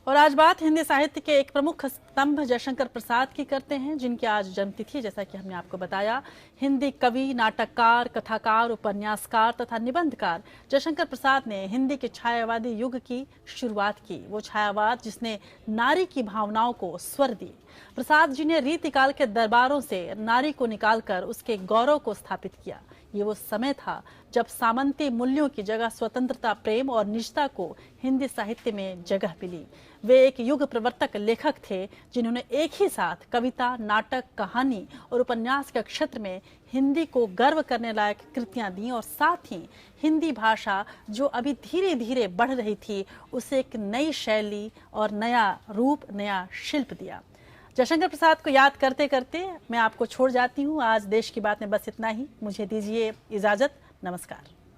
और आज बात हिंदी साहित्य के एक प्रमुख स्तंभ जयशंकर प्रसाद की करते हैं, जिनकी आज जन्मतिथि है। जैसा कि हमने आपको बताया, हिंदी कवि, नाटककार, कथाकार, उपन्यासकार तथा निबंधकार जयशंकर प्रसाद ने हिंदी के छायावादी युग की शुरुआत की। वो छायावाद जिसने नारी की भावनाओं को स्वर दी। प्रसाद जी ने रीतिकाल के दरबारों से नारी को निकालकर उसके गौरव को स्थापित किया। ये वो समय था जब सामंती मूल्यों की जगह स्वतंत्रता, प्रेम और निजता को हिंदी साहित्य में जगह मिली। वे एक युग प्रवर्तक लेखक थे, जिन्होंने एक ही साथ कविता, नाटक, कहानी और उपन्यास के क्षेत्र में हिंदी को गर्व करने लायक कृतियां दी और साथ ही हिंदी भाषा जो अभी धीरे धीरे बढ़ रही थी, उसे एक नई शैली और नया रूप, नया शिल्प दिया। जयशंकर प्रसाद को याद करते करते मैं आपको छोड़ जाती हूँ। आज देश की बात में बस इतना ही। मुझे दीजिए इजाजत। नमस्कार।